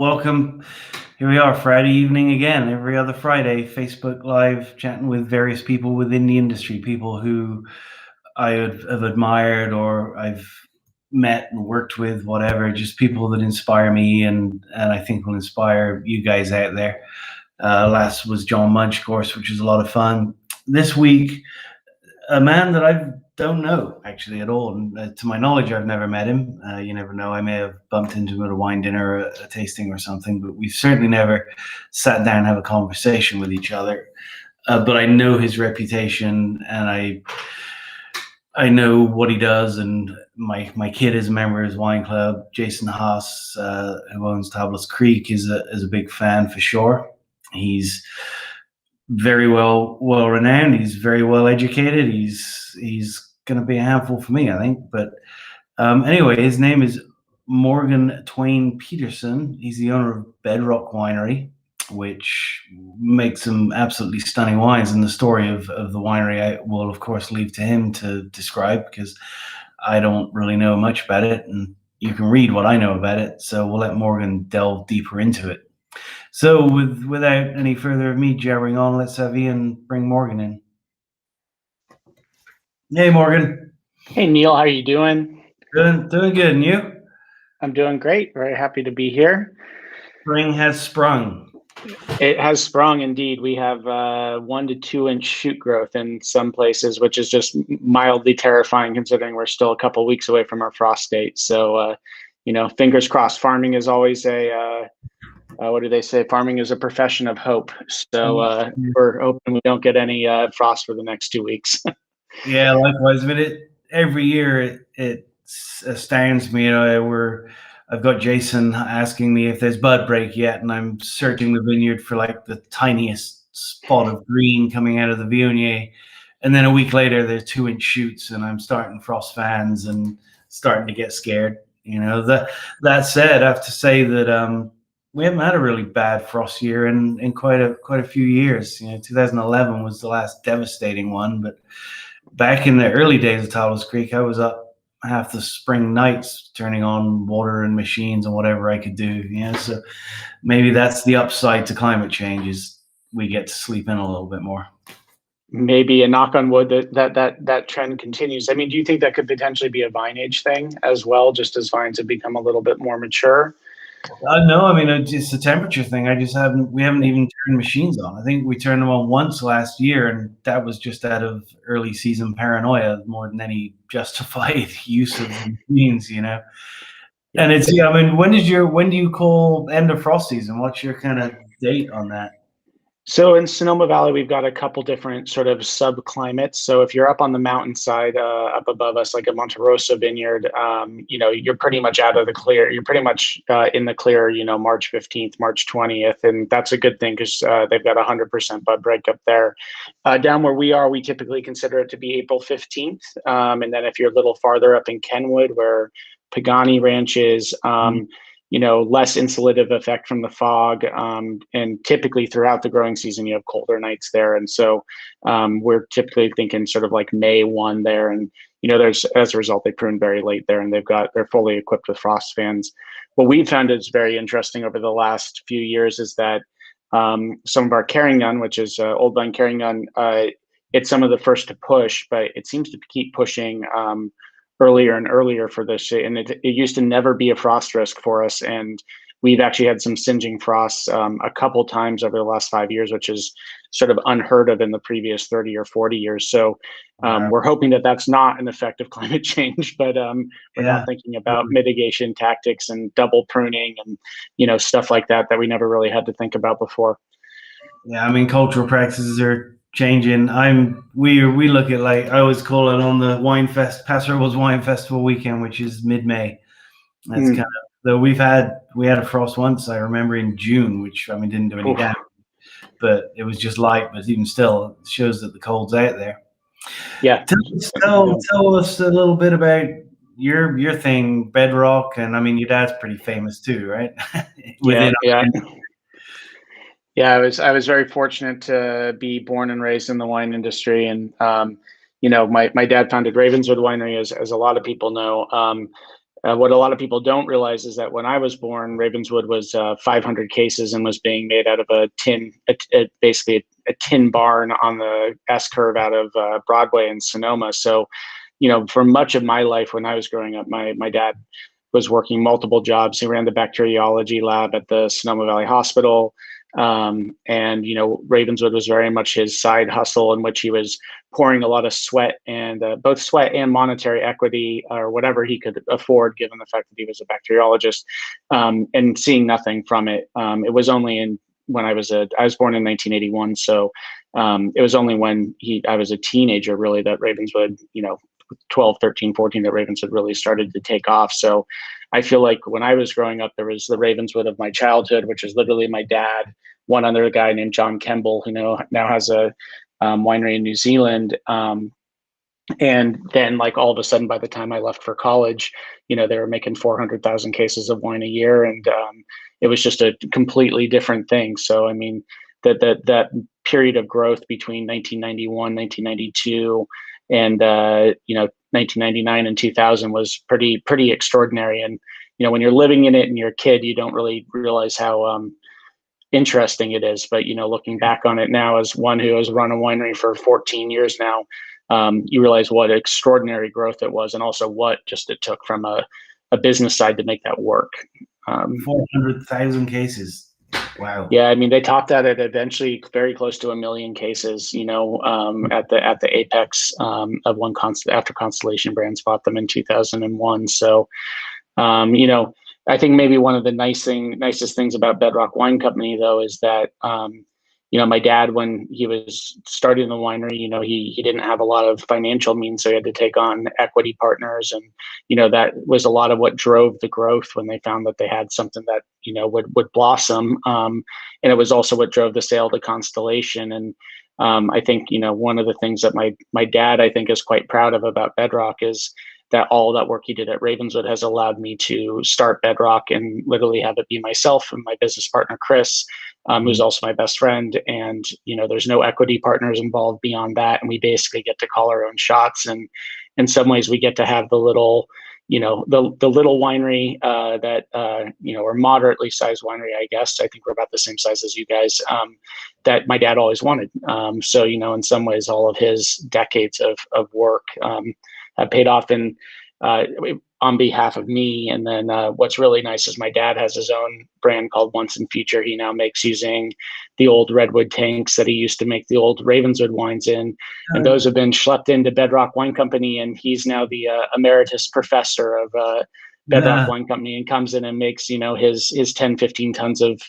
Welcome. Here we are, Friday evening again, every other Friday, Facebook Live, chatting with various people within the industry, people who I have admired or I've met and worked with, whatever, just people that inspire me and I think will inspire you guys out there. Last was John Munch, of course, which was a lot of fun. This week, a man that I don't know actually at all. And to my knowledge, I've never met him. You never know. I may have bumped into him at a wine dinner, or a tasting, or something. But we've certainly never sat down and have a conversation with each other. But I know his reputation, and I know what he does. And my kid is a member of his wine club. Jason Haas, who owns Tablas Creek, is a big fan for sure. He's very well renowned. He's very well educated. He's going to be a handful for me, I think. But anyway, his name is Morgan Twain-Peterson. He's the owner of Bedrock Winery, which makes some absolutely stunning wines. And the story of the winery I will, of course, leave to him to describe, because I don't really know much about it. And you can read what I know about it. So we'll let Morgan delve deeper into it. So without any further of me jabbering on, let's have Ian bring Morgan in. Hey, Morgan. Hey, Neil, how are you doing? Doing good, and you? I'm doing great. Very happy to be here. Spring has sprung. It has sprung, indeed. We have 1 to 2 inch shoot growth in some places, which is just mildly terrifying considering we're still a couple weeks away from our frost date. So, fingers crossed. Farming is always what do they say? Farming is a profession of hope. So we're hoping we don't get any frost for the next 2 weeks. Yeah, likewise. But every year it astounds me. I've got Jason asking me if there's bud break yet, and I'm searching the vineyard for like the tiniest spot of green coming out of the Viognier. And then a week later, there's 2 inch shoots, and I'm starting frost fans and starting to get scared. That said, I have to say that we haven't had a really bad frost year in quite a few years. 2011 was the last devastating one, but back in the early days of Tablas Creek, I was up half the spring nights turning on water and machines and whatever I could do. So maybe that's the upside to climate change, is we get to sleep in a little bit more. Maybe, a knock on wood, that trend continues. I mean, do you think that could potentially be a vine age thing as well, just as vines have become a little bit more mature? No, I mean, it's a temperature thing. We haven't even turned machines on. I think we turned them on once last year, and that was just out of early season paranoia more than any justified use of machines, And when do you call end of frost season? What's your kind of date on that? So in Sonoma Valley, we've got a couple different sort of subclimates. So if you're up on the mountainside, up above us, like a Monte Rosa vineyard, you're pretty much out of the clear. You're pretty much in the clear, March 15th, March 20th. And that's a good thing because they've got 100% bud break up there. Down where we are, we typically consider it to be April 15th. And then if you're a little farther up in Kenwood, where Pagani Ranch is, less insulative effect from the fog. And typically throughout the growing season, you have colder nights there. And so we're typically thinking sort of like May 1 there. And, there's, as a result, they prune very late there, and they're fully equipped with frost fans. What we've found is very interesting over the last few years is that some of our Carignan, which is Old Vine Carignan, it's some of the first to push, but it seems to keep pushing earlier and earlier for this. And it used to never be a frost risk for us. And we've actually had some singeing frosts a couple times over the last 5 years, which is sort of unheard of in the previous 30 or 40 years. So we're hoping that that's not an effect of climate change, but we're now thinking about mitigation tactics and double pruning and, stuff like that we never really had to think about before. Yeah, I mean, cultural practices are changing. We look at, like, I always call it on the Paso Robles Wine Festival weekend, which is mid-May. That's kind of, though we had a frost once, I remember, in June, which didn't do any damage, but it was just light. But even still, it shows that the cold's out there. Yeah. Tell us a little bit about your thing, Bedrock, and your dad's pretty famous too, right? Yeah, I was very fortunate to be born and raised in the wine industry, and my dad founded Ravenswood Winery, as a lot of people know. what a lot of people don't realize is that when I was born, Ravenswood was 500 cases and was being made out of a tin, basically a tin barn on the S curve out of Broadway in Sonoma. So, for much of my life when I was growing up, my dad was working multiple jobs. He ran the bacteriology lab at the Sonoma Valley Hospital. And Ravenswood was very much his side hustle, in which he was pouring a lot of sweat and both sweat and monetary equity, or whatever he could afford, given the fact that he was a bacteriologist, and seeing nothing from it. It was only when I was born in 1981, so it was only when I was a teenager, really, that Ravenswood, 12, 13, 14, that Ravenswood really started to take off. So I feel like when I was growing up, there was the Ravenswood of my childhood, which is literally my dad, one other guy named John Kemble, who now has a winery in New Zealand. And then, like, all of a sudden, by the time I left for college, they were making 400,000 cases of wine a year. And it was just a completely different thing. So, I mean, that period of growth between 1991, 1992, and 1999 and 2000 was pretty extraordinary. And when you're living in it and you're a kid, you don't really realize how interesting it is. But looking back on it now, as one who has run a winery for 14 years now, you realize what extraordinary growth it was, and also what just it took from a business side to make that work. 400,000 cases. Wow. Yeah, I mean, they topped that at eventually very close to 1 million cases. At the apex of one after Constellation Brands bought them in 2001. So, I think maybe one of the nicest things about Bedrock Wine Company, though, is that my dad, when he was starting the winery, he didn't have a lot of financial means, so he had to take on equity partners, and that was a lot of what drove the growth when they found that they had something that would blossom, and it was also what drove the sale to Constellation. And I think one of the things that my dad, I think, is quite proud of about Bedrock is that all that work he did at Ravenswood has allowed me to start Bedrock and literally have it be myself and my business partner, Chris, who's also my best friend. And, there's no equity partners involved beyond that. And we basically get to call our own shots. And in some ways we get to have the little, the little winery that, or moderately sized winery, I guess. I think we're about the same size as you guys, that my dad always wanted. So, in some ways, all of his decades of work have paid off on behalf of me. And then what's really nice is my dad has his own brand called Once and Future. He now makes using the old redwood tanks that he used to make the old Ravenswood wines in. And those have been schlepped into Bedrock Wine Company. And he's now the emeritus professor of Bedrock Wine Company, and comes in and makes, his 10, 15 tons of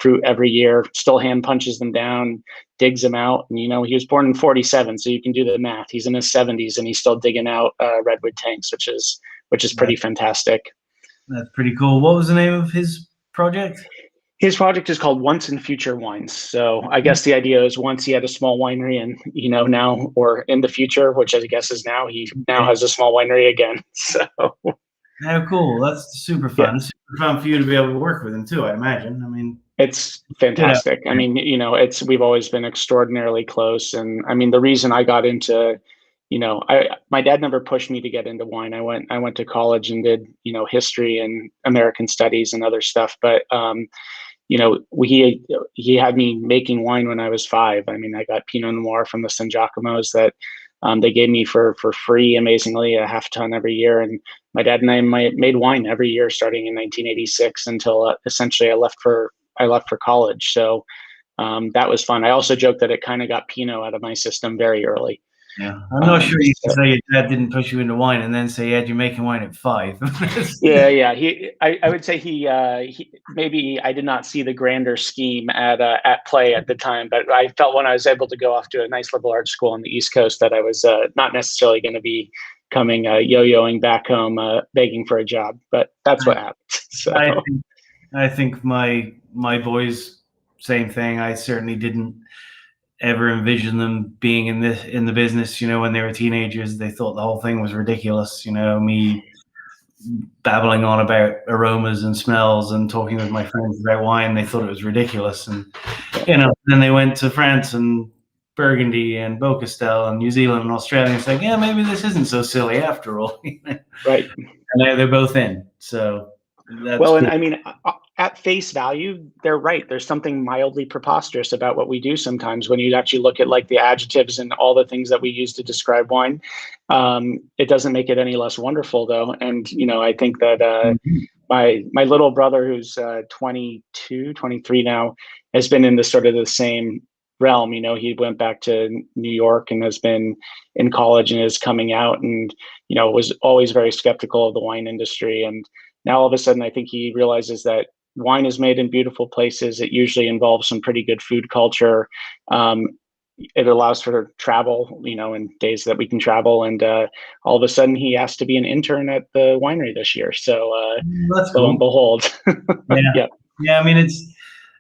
fruit every year, still hand punches them down, digs them out. And, he was born in 47, so you can do the math. He's in his 70s and he's still digging out redwood tanks, which is pretty fantastic. That's pretty cool. What was the name of his project? His project is called Once and Future Wines. So I guess the idea is once he had a small winery, and, now, or in the future, which I guess is now, he now has a small winery again. So. How cool. That's super fun. Yeah. It's super fun for you to be able to work with him too, I imagine. I mean, it's fantastic. I mean, we've always been extraordinarily close. And I mean, the reason I got into, my dad never pushed me to get into wine. I went to college and did, history and American studies and other stuff. But, he had me making wine when I was 5. I mean, I got Pinot Noir from the San Giacomos that they gave me for free, amazingly, a half ton every year. And my dad and I made wine every year starting in 1986 until essentially I left for college. So that was fun. I also joke that it kind of got Pinot out of my system very early. Yeah, I'm not sure you can say your dad didn't push you into wine and then say, "Yeah, you're making wine at 5." Yeah. I would say he maybe I did not see the grander scheme at play at the time, but I felt when I was able to go off to a nice liberal arts school on the East Coast that I was not necessarily going to be coming yo-yoing back home begging for a job. But that's what happened. So I think my boys, same thing. I certainly didn't ever envision them being in the business. When they were teenagers, they thought the whole thing was ridiculous. Me babbling on about aromas and smells and talking with my friends about wine, they thought it was ridiculous. And then they went to France and Burgundy and Beaucastel and New Zealand and Australia, and saying, yeah, maybe this isn't so silly after all. Right. And they're both in. So that's Well, and cool. I mean, at face value, they're right. There's something mildly preposterous about what we do sometimes when you actually look at like the adjectives and all the things that we use to describe wine. It doesn't make it any less wonderful, though. And, I think that my little brother, who's 22, 23 now, has been in this sort of the same realm. He went back to New York and has been in college and is coming out and, was always very skeptical of the wine industry. And now all of a sudden, I think he realizes that wine is made in beautiful places. It usually involves some pretty good food culture. It allows for travel, in days that we can travel. And all of a sudden, he asked to be an intern at the winery this year. So That's lo cool. and behold. Yeah. Yeah. Yeah. I mean,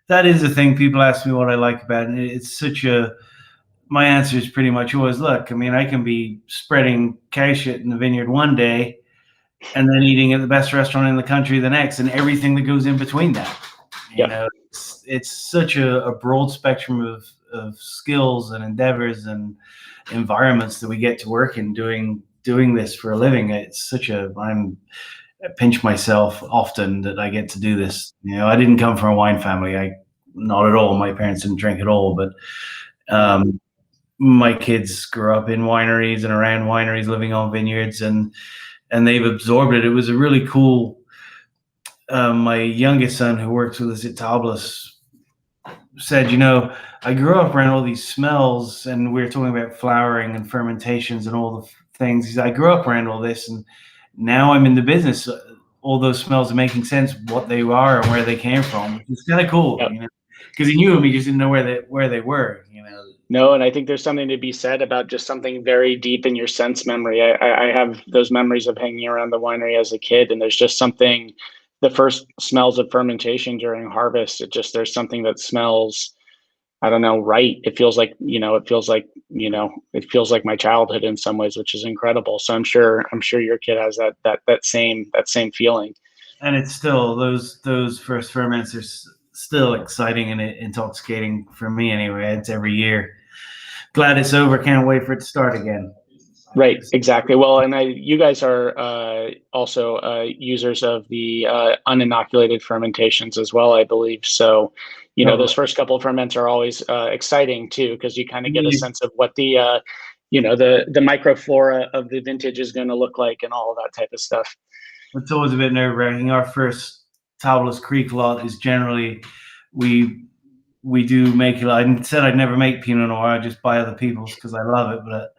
that is the thing. People ask me what I like about it. It's my answer is pretty much always, look, I mean, I can be spreading cow shit in the vineyard one day and then eating at the best restaurant in the country the next, and everything that goes in between that. It's such a broad spectrum of skills and endeavors and environments that we get to work in doing this for a living. It's I pinch myself often that I get to do this. I didn't come from a wine family. Not at all. My parents didn't drink at all, but my kids grew up in wineries and around wineries, living on vineyards, and they've absorbed it. It was a really cool. My youngest son, who works with us at Tablas, said, I grew up around all these smells, and we were talking about flowering and fermentations and all the things. He said, I grew up around all this, and now I'm in the business. All those smells are making sense, what they are and where they came from. It's kind of cool, because he knew them, he just didn't know where they were. No, and I think there's something to be said about just something very deep in your sense memory. I have those memories of hanging around the winery as a kid, and there's just something, the first smells of fermentation during harvest, there's something that smells, I don't know, right. It feels like my childhood in some ways, which is incredible. So I'm sure your kid has that same feeling. And it's still, those first ferments are still exciting and intoxicating for me anyway. It's every year. Glad it's over. Can't wait for it to start again. Right, exactly. Well, and you guys are also users of the uninoculated fermentations as well, I believe. So, those first couple of ferments are always exciting too, because you kind of get a sense of what the microflora of the vintage is going to look like and all of that type of stuff. It's always a bit nerve-wracking. Our first Tablas Creek lot is generally, we do make it. I said I'd never make Pinot Noir. I just buy other people's because I love it. But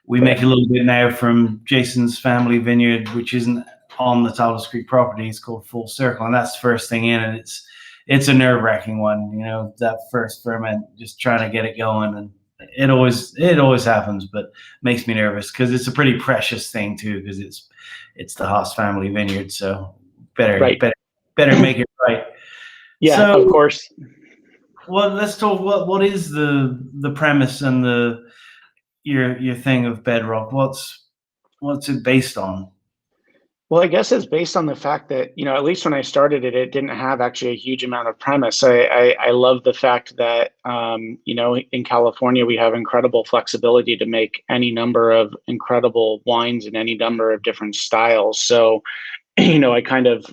we make a little bit now from Jason's family vineyard, which isn't on the Tablas Creek property. It's called Full Circle, and that's the first thing in. And it's a nerve-wracking one. That first ferment, just trying to get it going, and it always happens, but makes me nervous because it's a pretty precious thing too, because it's the Haas family vineyard, so better make it right. Yeah, so, of course. Well, let's talk. What is the premise and your thing of Bedrock? What's it based on? Well, I guess it's based on the fact that, at least when I started it didn't have actually a huge amount of premise. I love the fact that, in California, we have incredible flexibility to make any number of incredible wines in any number of different styles. So, I kind of,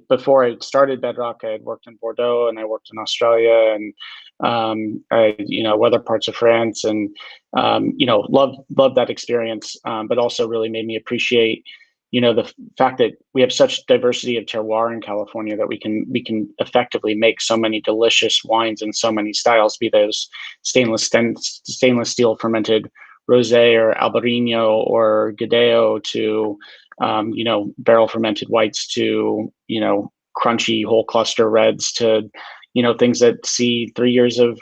before I started Bedrock, I had worked in Bordeaux and I worked in Australia and, other parts of France and, loved that experience, but also really made me appreciate the fact that we have such diversity of terroir in California that we can effectively make so many delicious wines in so many styles, be those stainless steel fermented rosé or Albarino or Gadeo to barrel fermented whites to crunchy whole cluster reds to things that see 3 years of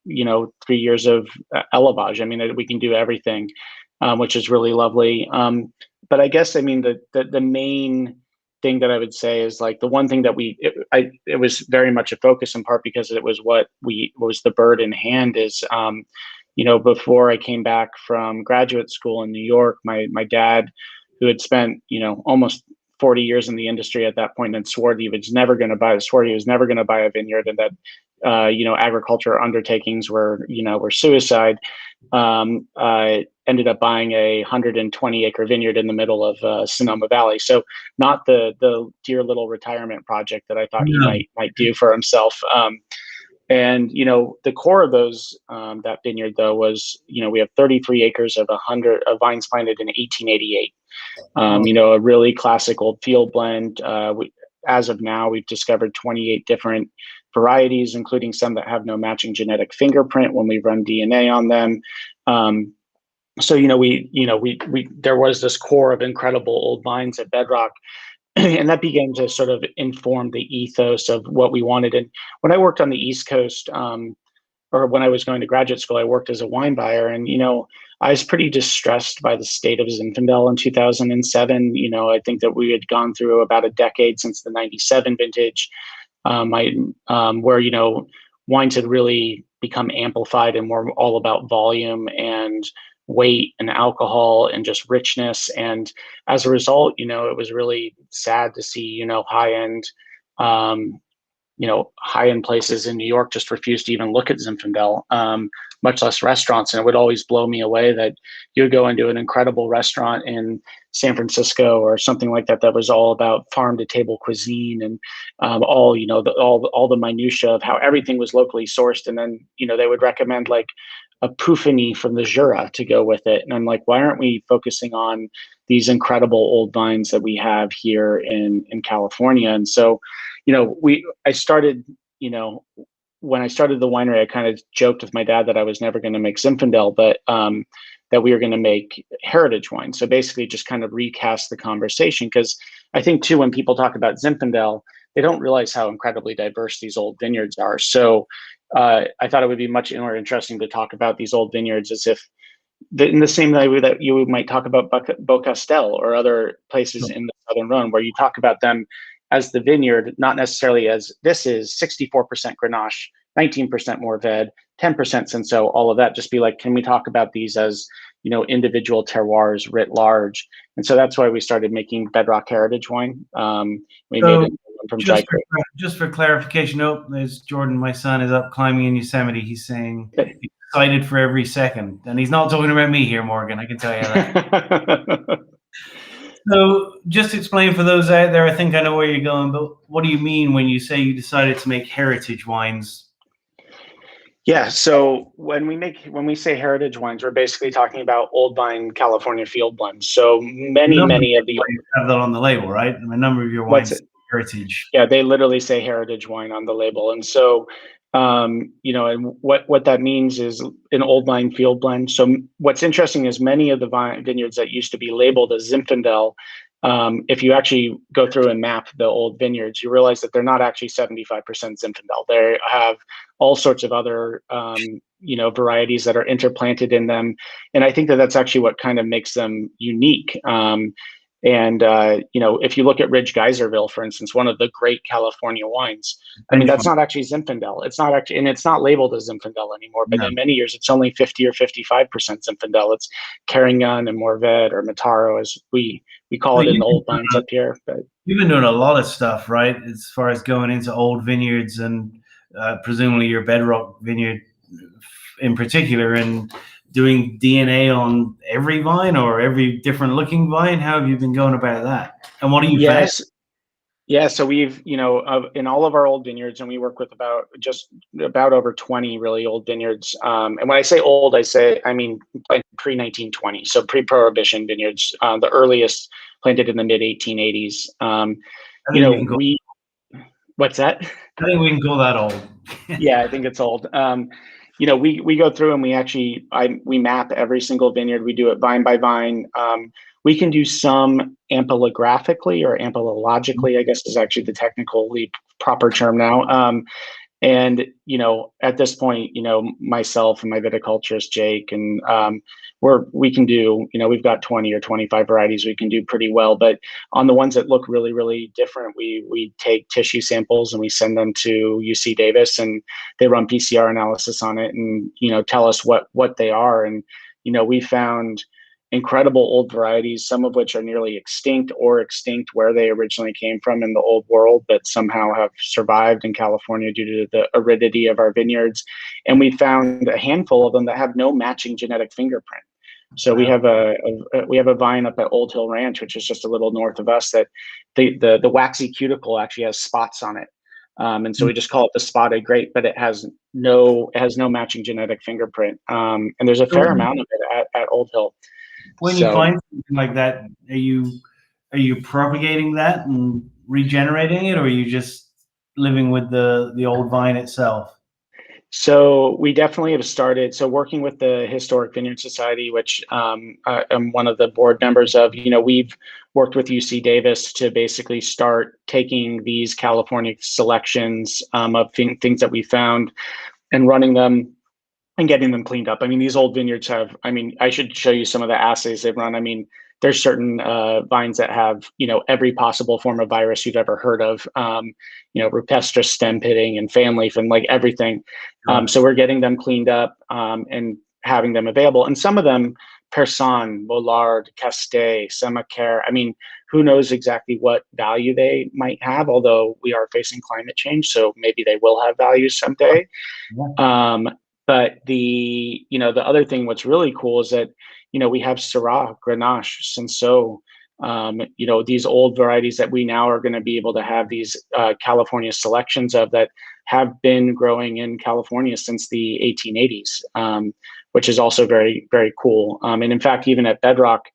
élevage. I mean, we can do everything, which is really lovely. But I guess, I mean, the main thing that I would say is like the one thing that it was very much a focus in part because it was what was the bird in hand is, before I came back from graduate school in New York, my dad, who had spent, almost 40 years in the industry at that point and swore he was never going to buy a vineyard and that agriculture undertakings were suicide, I ended up buying a 120-acre vineyard in the middle of Sonoma Valley. So not the dear little retirement project that I thought he No. might do for himself. And the core of those that vineyard though was we have 33 acres of vines planted in 1888. Well, A really classic old field blend. As of now, we've discovered 28 different varieties, including some that have no matching genetic fingerprint when we run DNA on them. So we there was this core of incredible old vines at Bedrock, and that began to sort of inform the ethos of what we wanted. And when I worked on the East Coast, or when I was going to graduate school, I worked as a wine buyer, and I was pretty distressed by the state of Zinfandel in 2007. I think that we had gone through about a decade since the '97 vintage, where wines had really become amplified and more all about volume and weight and alcohol and just richness. And as a result, it was really sad to see um, high end places in New York just refused to even look at Zinfandel, much less restaurants. And it would always blow me away that you would go into an incredible restaurant in San Francisco or something like that was all about farm to table cuisine and all the minutia of how everything was locally sourced. And then they would recommend like a Pouffini from the Jura to go with it. And I'm like, why aren't we focusing on these incredible old vines that we have here in California? And so I started, when I started the winery, I kind of joked with my dad that I was never going to make Zinfandel, but that we were going to make heritage wine. So basically just kind of recast the conversation. Because I think too, when people talk about Zinfandel, they don't realize how incredibly diverse these old vineyards are. So I thought it would be much more interesting to talk about these old vineyards as if in the same way that you might talk about Beaucastel or other places in the Southern Rhone, where you talk about them as the vineyard, not necessarily as this is 64% Grenache, 19% Mourvèdre, 10% Cinsault, all of that. Just be like, can we talk about these as individual terroirs writ large? And so that's why we started making Bedrock Heritage wine. We made it from dry grape. Just for clarification, there's Jordan, my son, is up climbing in Yosemite. He's saying he's excited for every second. And he's not talking about me here, Morgan, I can tell you that. So just explain for those out there, I think I know where you're going, but what do you mean when you say you decided to make heritage wines? Yeah, so when we say heritage wines, we're basically talking about old vine California field blends. So many of the have that on the label, right? A number of your wines heritage. Yeah, they literally say heritage wine on the label. And so and what that means is an old vine field blend. So what's interesting is many of the vineyards that used to be labeled as Zinfandel, if you actually go through and map the old vineyards, you realize that they're not actually 75% Zinfandel. They have all sorts of other varieties that are interplanted in them, and I think that that's actually what kind of makes them unique. If you look at Ridge Geyserville, for instance, one of the great California wines, I mean, that's not actually Zinfandel. It's not actually, and it's not labeled as Zinfandel anymore, but in many years, it's only 50 or 55% Zinfandel. It's Carignan and Mourvèdre, or Mataro, as we call it in the old vines up here. But you've been doing a lot of stuff, right? As far as going into old vineyards and presumably your Bedrock vineyard in particular, and doing DNA on every vine or every different looking vine. How have you been going about that? And what do you find? Yeah, so we've, in all of our old vineyards, and we work with about over 20 really old vineyards. And when I say old, I mean pre-1920, so pre-Prohibition vineyards, the earliest planted in the mid-1880s. What's that? I think we can call that old. Yeah, I think it's old. We go through and we map every single vineyard. We do it vine by vine. We can do some ampelographically, or ampelologically, I guess is actually the technically proper term now. And at this point, myself and my viticulturist Jake, and we can do, we've got 20 or 25 varieties we can do pretty well. But on the ones that look really, really different, we take tissue samples and we send them to UC Davis, and they run PCR analysis on it and tell us what they are. And we found incredible old varieties, some of which are nearly extinct or extinct where they originally came from in the old world, but somehow have survived in California due to the aridity of our vineyards. And we found a handful of them that have no matching genetic fingerprint. So we have we have a vine up at Old Hill Ranch, which is just a little north of us, that the waxy cuticle actually has spots on it. And so we just call it the spotted grape, but it has no matching genetic fingerprint. And there's a fair amount of it at Old Hill. When you find something like that, are you propagating that and regenerating it, or are you just living with the old vine itself? So we definitely have started. So working with the Historic Vineyard Society, which I'm one of the board members of, we've worked with UC Davis to basically start taking these California selections of things that we found and running them and getting them cleaned up. I mean, these old vineyards have, I should show you some of the assays they've run. I mean, there's certain vines that have, every possible form of virus you've ever heard of, rupestris stem pitting and fan leaf and like everything. So we're getting them cleaned up and having them available. And some of them, Persan, Mollard, Castet, Semacaire, who knows exactly what value they might have, although we are facing climate change, so maybe they will have value someday. But the other thing, what's really cool is that, we have Syrah, Grenache, Cinsault, these old varieties that we now are going to be able to have these California selections of that have been growing in California since the 1880s, which is also very, very cool. And in fact, even at Bedrock,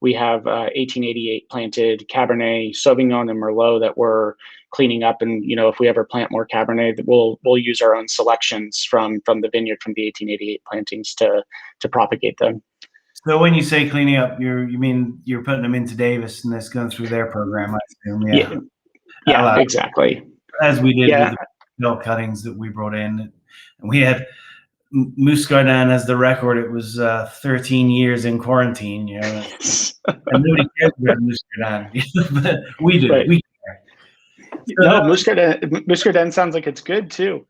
we have 1888 planted Cabernet Sauvignon and Merlot that we're cleaning up. And, if we ever plant more Cabernet, we'll use our own selections from the vineyard from the 1888 plantings to propagate them. So when you say cleaning up, you mean you're putting them into Davis and that's going through their program, I assume. Yeah, exactly. As we did with the mill cuttings that we brought in. And we had Muscardin as the record. It was 13 years in quarantine, and nobody cares about Muscardin, but we do. Right. We care. No, Muscardin sounds like it's good too.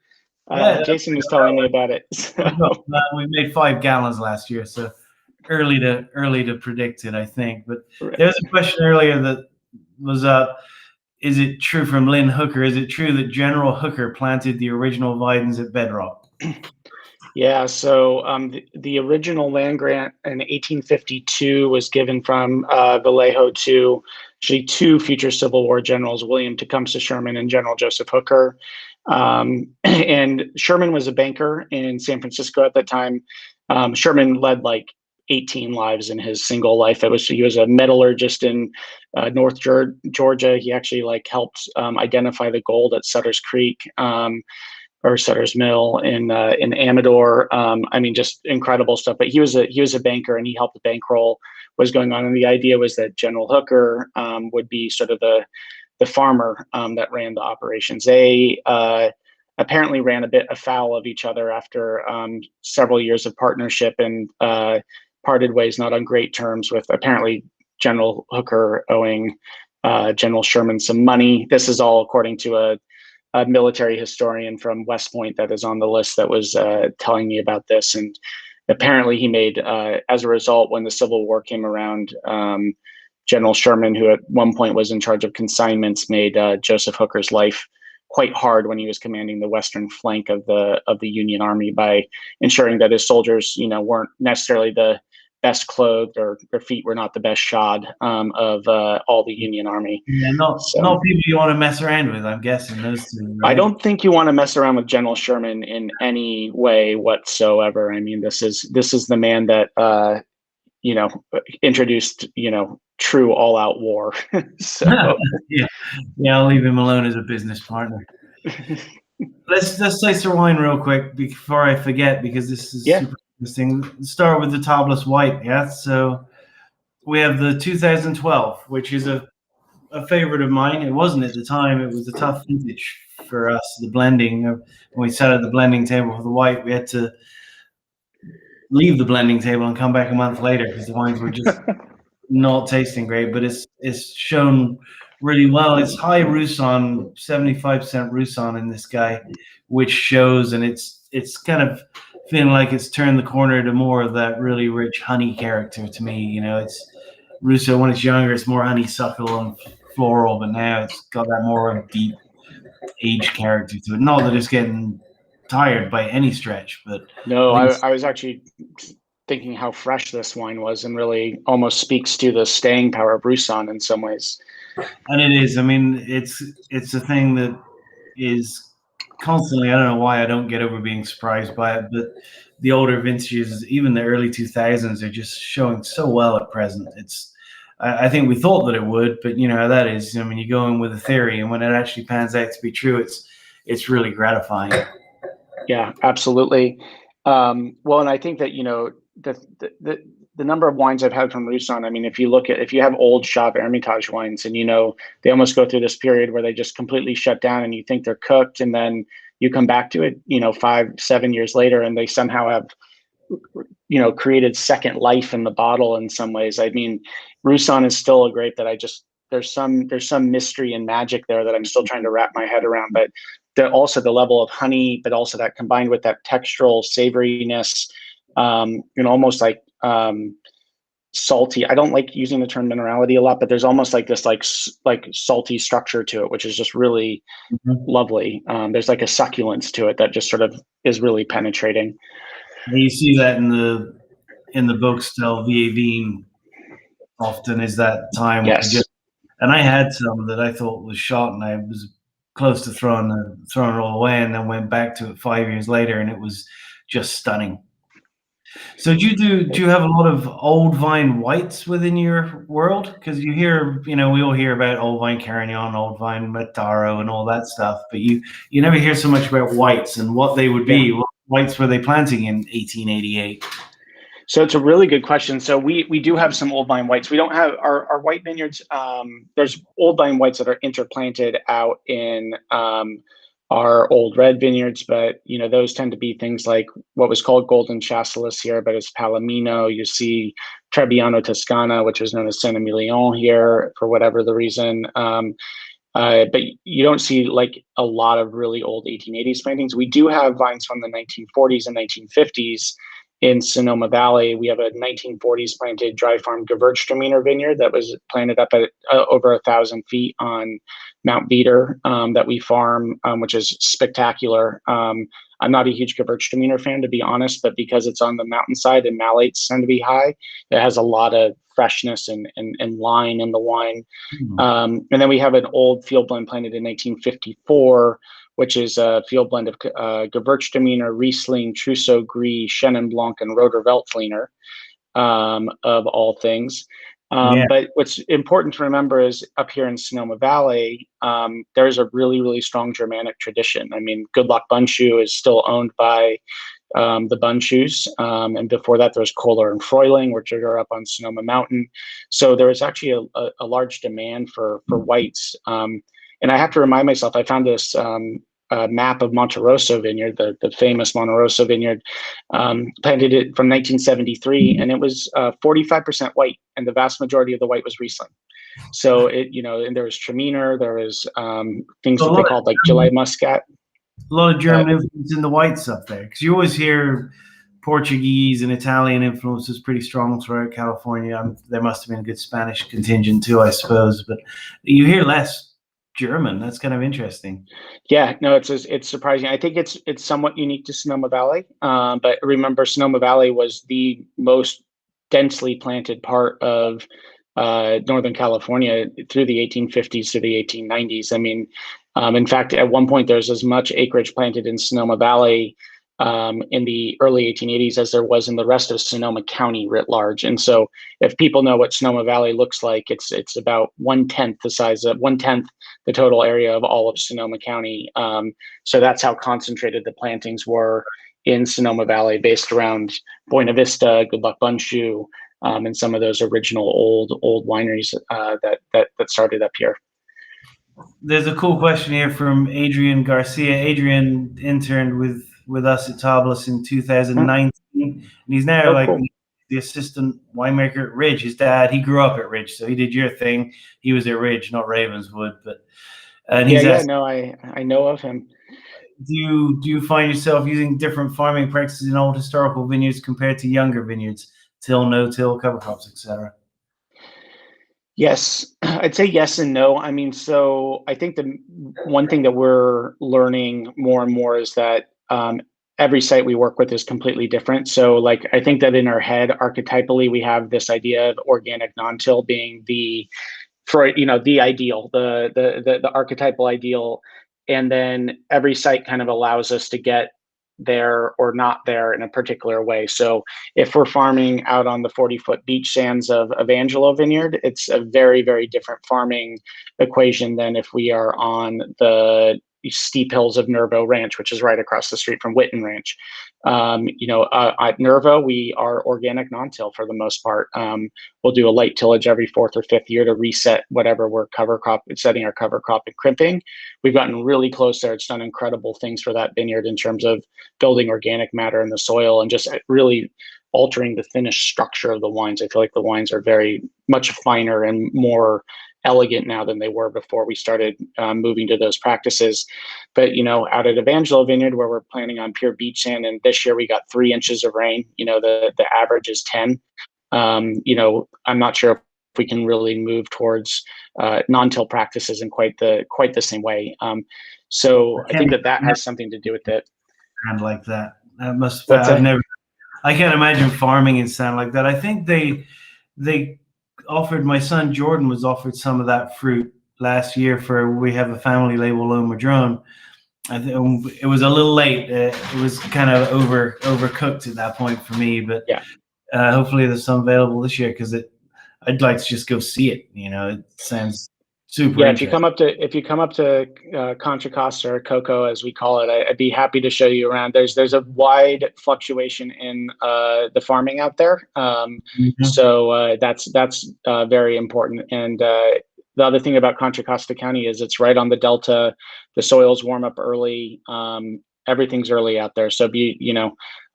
Jason was telling me about it. So. We made 5 gallons last year, so early to predict it, I think. But there's a question earlier that was is it true from Lynn Hooker? Is it true that General Hooker planted the original vines at Bedrock? Yeah, so the original land grant in 1852 was given from Vallejo to actually 2 future Civil War generals, William Tecumseh Sherman and General Joseph Hooker. And Sherman was a banker in San Francisco at that time. Sherman led like 18 lives in his single life. He was a metallurgist in North Georgia. He actually helped identify the gold at Sutter's Creek. Or Sutter's Mill in Amador. Just incredible stuff. But he was a banker, and he helped the bankroll was going on. And the idea was that General Hooker would be sort of the farmer that ran the operations. They apparently ran a bit afoul of each other after several years of partnership and parted ways not on great terms, with apparently General Hooker owing General Sherman some money. This is all according to a military historian from West Point that is on the list that was telling me about this. And apparently he made, as a result, when the Civil War came around, General Sherman, who at one point was in charge of consignments, made Joseph Hooker's life quite hard when he was commanding the western flank of the Union Army by ensuring that his soldiers, weren't necessarily the best clothed, or their feet were not the best shod of all the Union Army. Yeah, not people you want to mess around with, I'm guessing. Those two, right? I don't think you want to mess around with General Sherman in any way whatsoever. This is the man that introduced true all-out war. So yeah, I'll leave him alone as a business partner. Let's taste our wine real quick before I forget, because this is super interesting. Let's start with the Tablas White. So we have the 2012, which is a favorite of mine. It wasn't at the time. It was a tough vintage for us. The blending, when we sat at the blending table for the white, we had to leave the blending table and come back a month later because the wines were just not tasting great. But it's shown really well. It's high Roussan, 75% Roussan in this guy, which shows, and it's kind of feeling like it's turned the corner to more of that really rich honey character to me. You know, it's Russo when it's younger, it's more honeysuckle and floral, but now it's got that more deep age character to it. Not that it's getting tired by any stretch, but No, at least, I was actually thinking how fresh this wine was, and really almost speaks to the staying power of Roussan in some ways. and it is. I mean, it's a thing that is constantly. I don't know why I don't get over being surprised by it, but the older vintages, even the early 2000s, are just showing so well at present. I think we thought that it would, but you know how that is. I mean, you go in with a theory, and when it actually pans out to be true, it's really gratifying. Yeah, absolutely. Well, and I think that, the number of wines I've had from Roussan, I mean, if you have old Chave Hermitage wines, and they almost go through this period where they just completely shut down, and you think they're cooked, and then you come back to it, 5, 7 years later, and they somehow have created second life in the bottle in some ways. I mean, Roussan is still a grape that there's some mystery and magic there that I'm still trying to wrap my head around. But also the level of honey, but also that combined with that textural savoriness, almost like salty. I don't like using the term minerality a lot, but there's almost like this like salty structure to it, which is just really lovely. There's like a succulence to it that just sort of is really penetrating. You see that in the book still. VAV often is that time when Yes. and I had some that I thought was shot, and I was close to throwing it all away, and then went back to it 5 years later, and it was just stunning. So do you have a lot of old vine whites within your world? Because you hear, we all hear about old vine Carignan, old vine Mataro, and all that stuff, but you never hear so much about whites and what they would be. Yeah. What whites were they planting in 1888? So it's a really good question. So we do have some old vine whites. We don't have our white vineyards. There's old vine whites that are interplanted out in our old red vineyards, but those tend to be things like what was called Golden Chasselas here, but it's Palomino. You see Trebbiano Toscana, which is known as Saint Emilion here for whatever the reason. But you don't see like a lot of really old 1880s plantings. We do have vines from the 1940s and 1950s in Sonoma Valley. We have a 1940s planted dry farm Gewürztraminer vineyard that was planted up at over 1,000 feet on Mount Veeder that we farm, which is spectacular. I'm not a huge Gewürztraminer fan, to be honest, but because it's on the mountainside and malates tend to be high, it has a lot of freshness and line in the wine. And then we have an old field blend planted in 1954, which is a field blend of Gewürztraminer, Riesling, Trousseau Gris, Chenin Blanc, and Roter Veltliner, of all things. But what's important to remember is up here in Sonoma Valley, there's a really, really strong Germanic tradition. I mean, Good Luck Bundschuh is still owned by the Bundschuhs. And before that, there was Kohler and Freuling, which are up on Sonoma Mountain. So there is actually a large demand for whites. And I have to remind myself, I found this map of Monte Rosso vineyard, the famous Monte Rosso vineyard, planted it from 1973, and it was 45% white, and the vast majority of the white was Riesling. So and there was Traminer, there was things that they called like Gillet Muscat. A lot of German influence in the whites up there, because you always hear Portuguese and Italian influences pretty strong throughout California. There must have been a good Spanish contingent too, I suppose, but you hear less German. That's kind of interesting. Yeah, no, it's surprising. I think it's somewhat unique to Sonoma Valley, but remember, Sonoma Valley was the most densely planted part of Northern California through the 1850s to the 1890s. I mean, in fact, at one point, there's as much acreage planted in Sonoma Valley in the early 1880s as there was in the rest of Sonoma County writ large. And so if people know what Sonoma Valley looks like, it's about 1/10 the size of 1/10 the total area of all of Sonoma County. So that's how concentrated the plantings were in Sonoma Valley, based around Buena Vista, Good Luck Bundschuh, and some of those original old wineries that started up here. There's a cool question here from Adrian Garcia. Adrian interned with us at Tablas in 2019, and he's now cool. the assistant winemaker at Ridge. His dad, he grew up at Ridge, so he did your thing. He was at Ridge, not Ravenswood, but I know of him. Do you find yourself using different farming practices in old historical vineyards compared to younger vineyards, till, no till, cover crops, etc.? Yes, I'd say yes and no. I mean, so I think the one thing that we're learning more and more is that every site we work with is completely different. So, like, I think that in our head, archetypally, we have this idea of organic non-till being the ideal, the archetypal ideal, and then every site kind of allows us to get there or not there in a particular way. So if we're farming out on the 40-foot beach sands of Angelo Vineyard, it's a very, very different farming equation than if we are on the steep hills of Nervo Ranch, which is right across the street from Witten Ranch. At Nervo, we are organic non-till for the most part. We'll do a light tillage every fourth or fifth year to reset whatever we're setting our cover crop and crimping. We've gotten really close there. It's done incredible things for that vineyard in terms of building organic matter in the soil and just really altering the finished structure of the wines. I feel like the wines are very much finer and more elegant now than they were before we started moving to those practices. But out at Evangelo Vineyard, where we're planning on pure beach sand, and this year we got 3 inches of rain. The average is 10. I'm not sure if we can really move towards non-till practices in quite the same way. So I think that has something to do with it. And like that, What's that? I can't imagine farming in sand like that. I think they offered, my son Jordan was offered some of that fruit last year we have a family label, Low Madrone. I think it was a little late. It was kind of overcooked at that point for me, but Yeah. Hopefully there's some available this year, because I'd like to just go see it. It sounds super Yeah, interesting. if you come up to Contra Costa, or Coco as we call it, I'd be happy to show you around. There's a wide fluctuation in the farming out there, so that's very important. And the other thing about Contra Costa County is it's right on the delta. The soils warm up early. Everything's early out there. So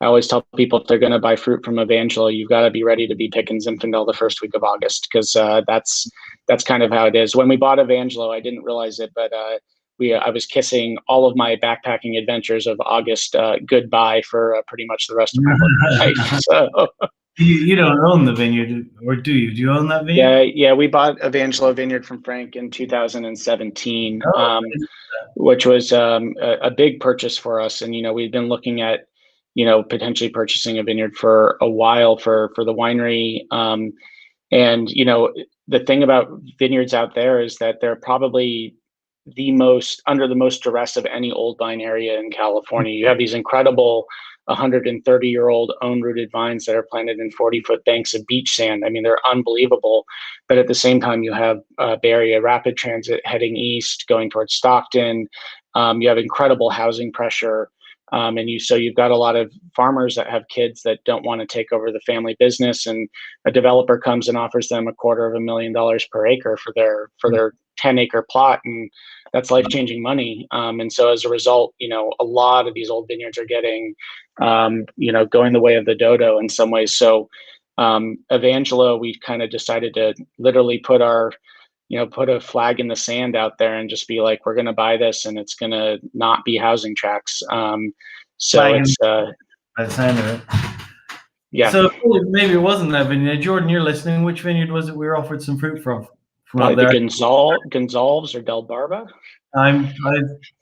I always tell people, if they're going to buy fruit from Evangelo, you've got to be ready to be picking Zinfandel the first week of August, because that's kind of how it is. When we bought Evangelo, I didn't realize it, but I was kissing all of my backpacking adventures of August goodbye for pretty much the rest of my working life. So You don't own the vineyard, or do you? Do you own that vineyard? yeah, we bought Evangelo Vineyard from Frank in 2017, Oh, which was a big purchase for us. And we've been looking at potentially purchasing a vineyard for a while for the winery. And the thing about vineyards out there is that they're probably under the most duress of any old vine area in California. You have these incredible 130-year-old own rooted vines that are planted in 40-foot banks of beach sand. I mean, they're unbelievable. But at the same time, you have Bay Area rapid transit heading east, going towards Stockton. You have incredible housing pressure. And you've got a lot of farmers that have kids that don't want to take over the family business, and a developer comes and offers them $250,000 per acre for their 10-acre plot, and that's life-changing money. And so as a result, a lot of these old vineyards are getting, going the way of the dodo in some ways. So Evangelo, we kind of decided to literally put a flag in the sand out there and just be like, we're going to buy this, and it's going to not be housing tracts. So it's by the sound of it. Yeah. So maybe it wasn't that vineyard. Jordan, you're listening. Which vineyard was it we were offered some fruit from Probably up there? The Gonzalves or Del Barba. I'm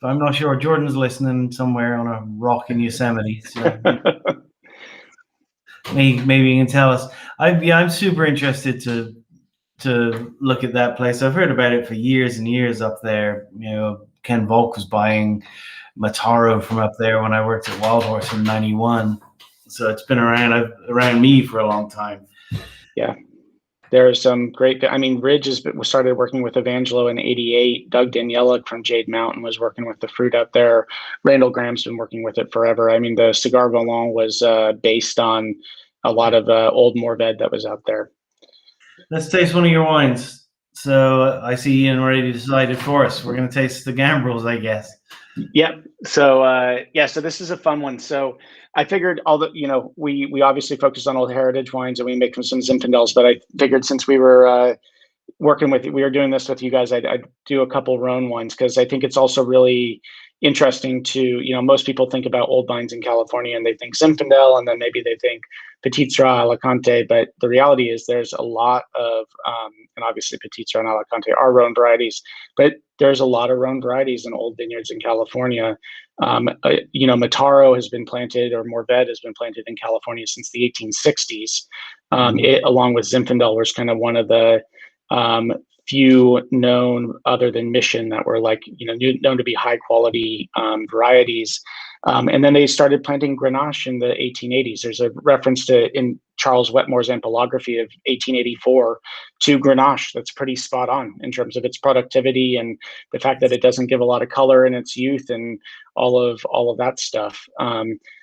not sure. Jordan's listening somewhere on a rock in Yosemite. So maybe you can tell us. I'm super interested to look at that place. I've heard about it for years and years up there. Ken Volk was buying Mataro from up there when I worked at Wild Horse in '91. So it's been around me for a long time. Yeah. There's some great, Ridge started working with Evangelo in '88. Doug Daniela from Jade Mountain was working with the fruit out there. Randall Graham's been working with it forever. The Cigar Volant was based on a lot of old Mourvèdre that was out there. Let's taste one of your wines. So I see Ian already decided for us. We're going to taste the Gambrels, I guess. Yep. So so this is a fun one. So I figured we obviously focus on old heritage wines, and we make some Zinfandels, but I figured since we were we were doing this with you guys, I'd do a couple Rhone wines, because I think it's also really interesting to, most people think about old vines in California and they think Zinfandel, and then maybe they think Petit Syrah, Alicante. But the reality is there's a lot of, and obviously Petit Syrah and Alicante are Rhone varieties, but there's a lot of Rhone varieties in old vineyards in California. Mataro has been planted, or Mourvèdre has been planted in California since the 1860s. It, along with Zinfandel, was kind of one of the few known, other than Mission, that were known to be high quality varieties. And then they started planting Grenache in the 1880s. There's a reference in Charles Wetmore's ampelography of 1884 to Grenache that's pretty spot on in terms of its productivity and the fact that it doesn't give a lot of color in its youth and all of that stuff.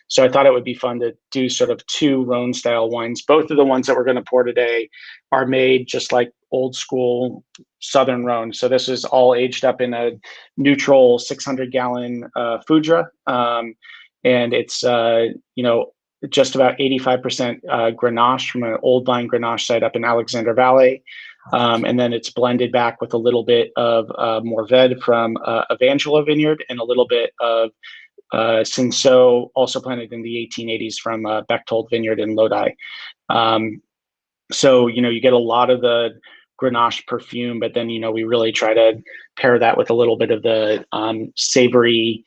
So I thought it would be fun to do sort of two Rhone style wines. Both of the ones that we're going to pour today are made just like old school Southern Rhone. So this is all aged up in a neutral 600-gallon foudre. And it's, just about 85% Grenache from an old vine Grenache site up in Alexander Valley. And then it's blended back with a little bit of Mourvèdre from Evangelo Vineyard and a little bit of Cinsault, also planted in the 1880s from Bechtold Vineyard in Lodi. So, you get a lot of the Grenache perfume, but then, we really try to pair that with a little bit of the savory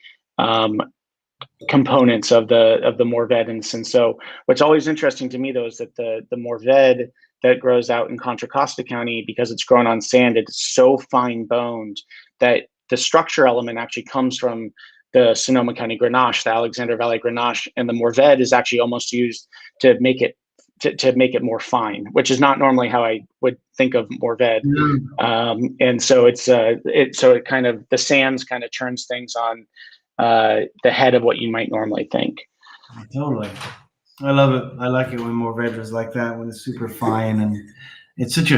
components of the Mourvèdre and Cinsault. What's always interesting to me, though, is that the Mourvèdre that grows out in Contra Costa County, because it's grown on sand, it's so fine boned that the structure element actually comes from the Sonoma County Grenache, the Alexander Valley Grenache, and the Mourvèdre is actually almost used to make it more fine, which is not normally how I would think of Mourvèdre. And so it kind of, the sands kind of churns things on the head of what you might normally think. Totally. I love it. I like it when Mourvèdre is like that, when it's super fine, and it's such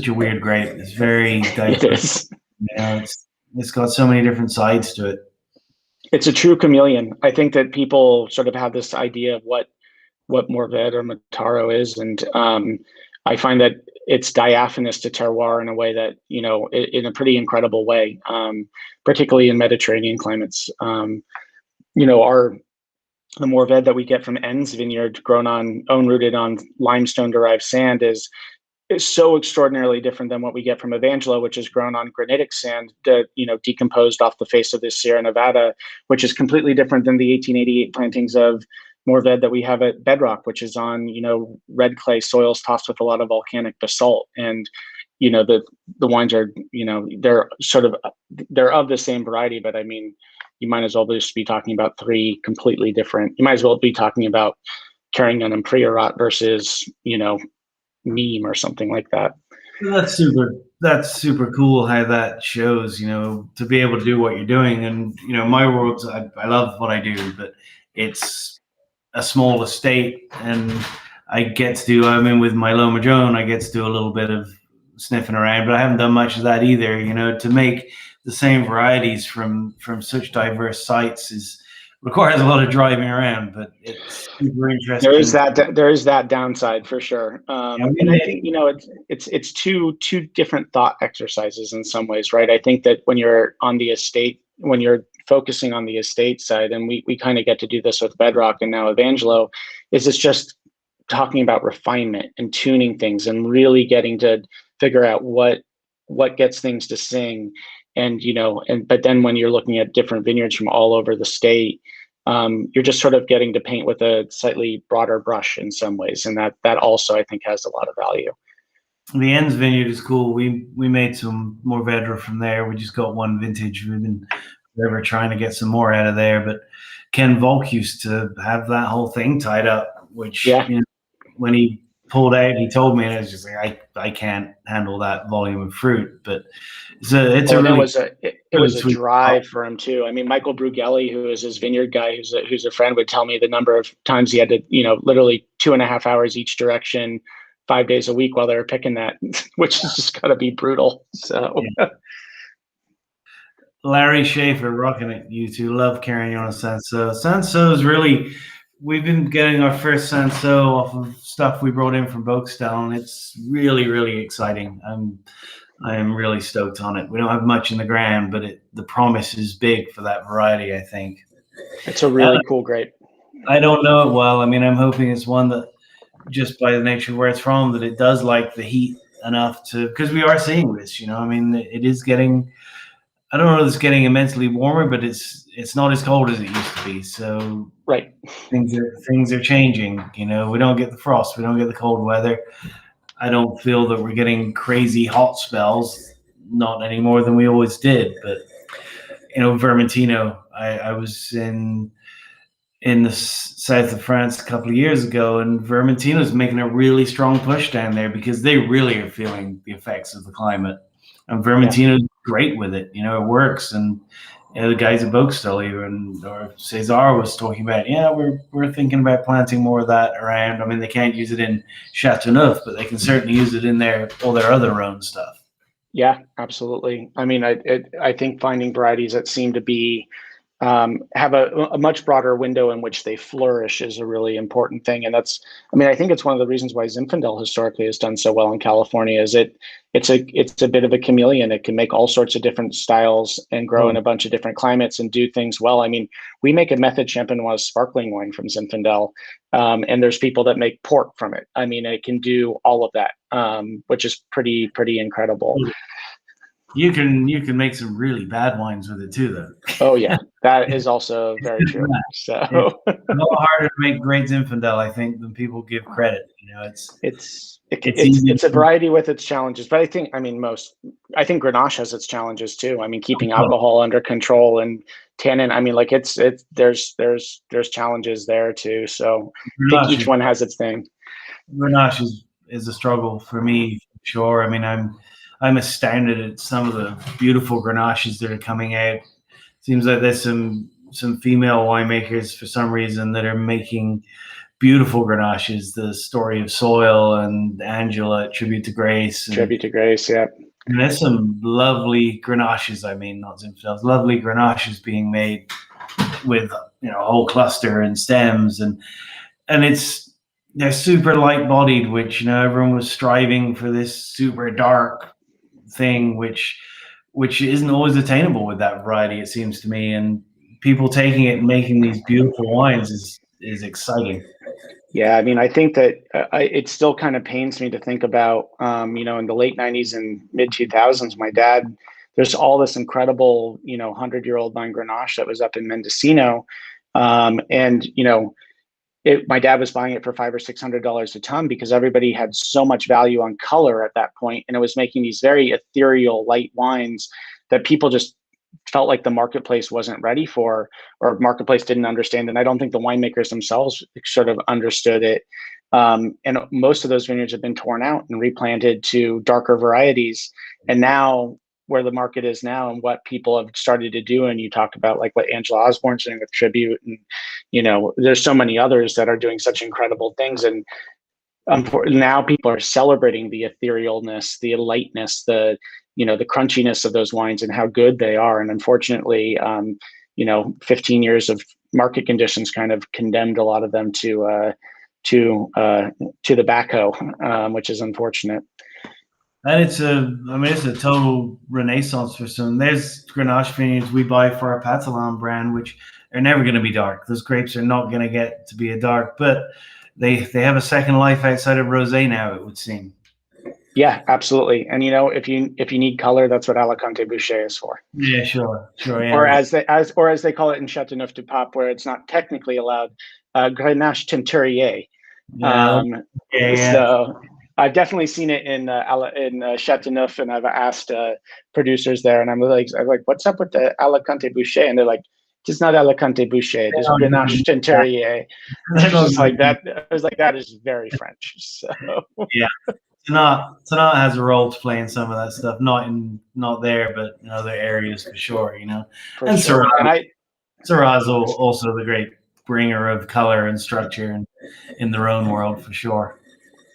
a weird grape. It's very diverse. It is. It's got so many different sides to it. It's a true chameleon. I think that people sort of have this idea of what Mourvèdre or Mataro is, and I find that it's diaphanous to terroir in a way that, in a pretty incredible way, particularly in Mediterranean climates. The Mourvèdre that we get from N's vineyard, rooted on limestone derived sand, is so extraordinarily different than what we get from Evangelo, which is grown on granitic sand, decomposed off the face of the Sierra Nevada, which is completely different than the 1888 plantings of Mourvèdre that we have at Bedrock, which is on, red clay soils tossed with a lot of volcanic basalt. And, the wines are, they're of the same variety, but I mean, you might as well just be talking about three completely different, you might as well be talking about Carignan and Priorat versus, Nîmes or something like that. That's super cool how that shows, to be able to do what you're doing. And, my world, I love what I do, but it's a small estate, and with my Loma Joan, I get to do a little bit of sniffing around, but I haven't done much of that either. To make the same varieties from such diverse sites requires a lot of driving around, but it's super interesting. There is that downside for sure. And I think, it's two different thought exercises in some ways, right? I think that when you're on the estate, when you're focusing on the estate side, and we kind of get to do this with Bedrock and now Evangelo, is it's just talking about refinement and tuning things and really getting to figure out what gets things to sing. And, but then when you're looking at different vineyards from all over the state, you're just sort of getting to paint with a slightly broader brush in some ways. And that also, I think, has a lot of value. The Enns vineyard is cool. We made some Mourvèdre from there. We just got one vintage. We've been forever trying to get some more out of there. But Ken Volk used to have that whole thing tied up, which when he pulled out, he told me, and I was just like, I can't handle that volume of fruit. But it was a drive for him too. I mean, Michael Bruggelli, who is his vineyard guy, who's a friend, would tell me the number of times he had to, literally 2.5 hours each direction, 5 days a week while they were picking that, which is just gotta be brutal. So Larry Schaefer rocking it. You two love Carignan and Cinsault. Cinsault is really, we've been getting our first Cinsault off of stuff we brought in from Folkestone. It's really, really exciting. I'm I am really stoked on it. We don't have much in the ground, but the promise is big for that variety, I think. It's a Uh, really cool grape. I don't know it well. I mean, I'm hoping it's one that, just by the nature of where it's from, that it does like the heat enough to, because we are seeing this, I mean, it is getting, I don't know if it's getting immensely warmer, but it's not as cold as it used to be. So Right. things are changing. We don't get the frost, we don't get the cold weather. I don't feel that we're getting crazy hot spells, not any more than we always did. But Vermentino, I was in the south of France a couple of years ago, and Vermentino is making a really strong push down there because they really are feeling the effects of the climate. And Vermentino is great with it. It works. And the guys at Boxtel even, or Cesar was talking about, we're thinking about planting more of that around. I mean, they can't use it in Chateauneuf, but they can certainly use it in all their other Rhone stuff. Yeah, absolutely. I mean, I think finding varieties that seem to be have a much broader window in which they flourish is a really important thing. And I think it's one of the reasons why Zinfandel historically has done so well in California. Is it's a bit of a chameleon. It can make all sorts of different styles and grow in a bunch of different climates and do things well. I mean, we make a method champenoise sparkling wine from Zinfandel, and there's people that make port from it. I mean, it can do all of that, which is pretty incredible. You can make some really bad wines with it too, though. Oh yeah, that is also very true. So it's a lot harder to make great Zinfandel, I think, than people give credit. It's a variety with its challenges, but I think Grenache has its challenges too. I mean, keeping alcohol under control and tannin. I mean, like there's challenges there too. So I think each one has its thing. Grenache is a struggle for me, for sure. I mean, I'm astounded at some of the beautiful Grenaches that are coming out. Seems like there's some female winemakers for some reason that are making beautiful Grenaches. The Story of Soil and Angela, Tribute to Grace. Tribute to Grace, yeah. And there's some lovely Grenaches. I mean, not Zinfandels, lovely Grenaches being made with a whole cluster and stems, and they're super light bodied, which everyone was striving for this super dark thing, which isn't always attainable with that variety, it seems to me. And people taking it and making these beautiful wines is exciting. Yeah, I mean, I think that it still kind of pains me to think about, in the late 90s and mid 2000s, my dad, there's all this incredible, 100-year-old vine Grenache that was up in Mendocino. My dad was buying it for $500 or $600 a ton because everybody had so much value on color at that point, and it was making these very ethereal, light wines that people just felt like the marketplace wasn't ready for, or marketplace didn't understand. And I don't think the winemakers themselves sort of understood it. And most of those vineyards have been torn out and replanted to darker varieties. And now, where the market is now and what people have started to do, and you talk about like what Angela Osborne's doing with Tribute, and there's so many others that are doing such incredible things. And now people are celebrating the etherealness, the lightness, the crunchiness of those wines and how good they are. And unfortunately, 15 years of market conditions kind of condemned a lot of them to the backhoe, which is unfortunate. And it's a total renaissance for some. There's Grenache vineyards we buy for our Patalan brand, which are never going to be dark. Those grapes are not going to get to be a dark, but they have a second life outside of rosé now, it would seem. Yeah, absolutely. And if you need color, that's what Alicante Boucher is for. Yeah, sure. Yeah. Or as they call it in Chateauneuf du Pape, where it's not technically allowed, Grenache Teinturier. So I've definitely seen it in Chateauneuf, and I've asked producers there, and I'm like, what's up with the Alicante Boucher? And they're like, it's not Alicante Boucher, it's Grenache Teinturier. I was like, that is very French. So yeah. Tanat has a role to play in some of that stuff, not there, but in other areas for sure, For sure. Syrah is also the great bringer of color and structure in their own world for sure.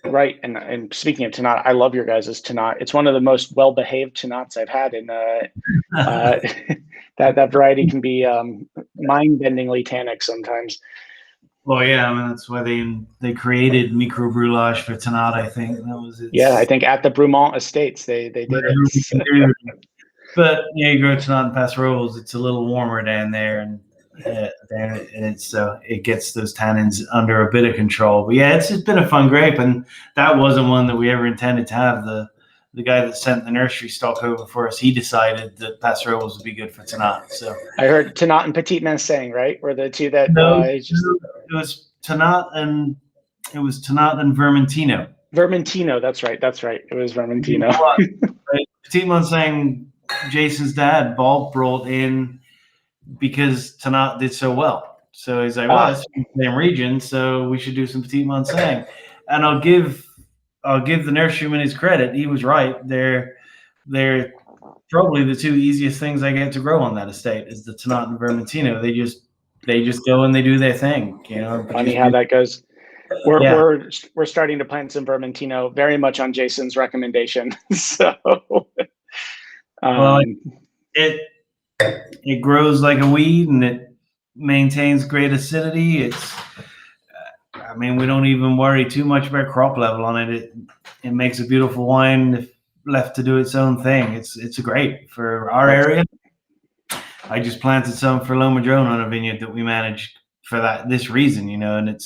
Right, and speaking of Tanat, I love your guys' Tanat. It's one of the most well-behaved Tanats I've had, and that variety can be mind-bendingly tannic sometimes. Well, yeah, I mean that's why they created microbrewage for Tannat. I think that was Yeah, I its think at the Brumont Estates they did whatever we can it. do. But yeah, you go to Tannat and Pass Rolls, it's a little warmer down there, and it's so it gets those tannins under a bit of control. But yeah, it's been a fun grape, and that wasn't one that we ever intended to have. The guy that sent the nursery stock over for us, he decided that Pass Rolls would be good for Tannat. So I heard Tannat and Petit Manseng, right? Were the two that no, just it was Tannat and Vermentino. Vermentino. That's right. That's right. It was Vermentino. Right? Petit Manseng, Jason's dad, Bob brought in because Tannat did so well. So he's like, well, it's the same region, so we should do some Petit Manseng. And I'll give the nurseryman his credit. He was right. They're probably the two easiest things I get to grow on that estate is the Tannat and Vermentino. They just go and they do their thing. Funny how that goes. We're starting to plant some Vermentino, very much on Jason's recommendation. So, well, it grows like a weed and it maintains great acidity. I mean, we don't even worry too much about crop level on it. It makes a beautiful wine if left to do its own thing. It's great for our area. I just planted some for Loma Drone on a vineyard that we managed for this reason, and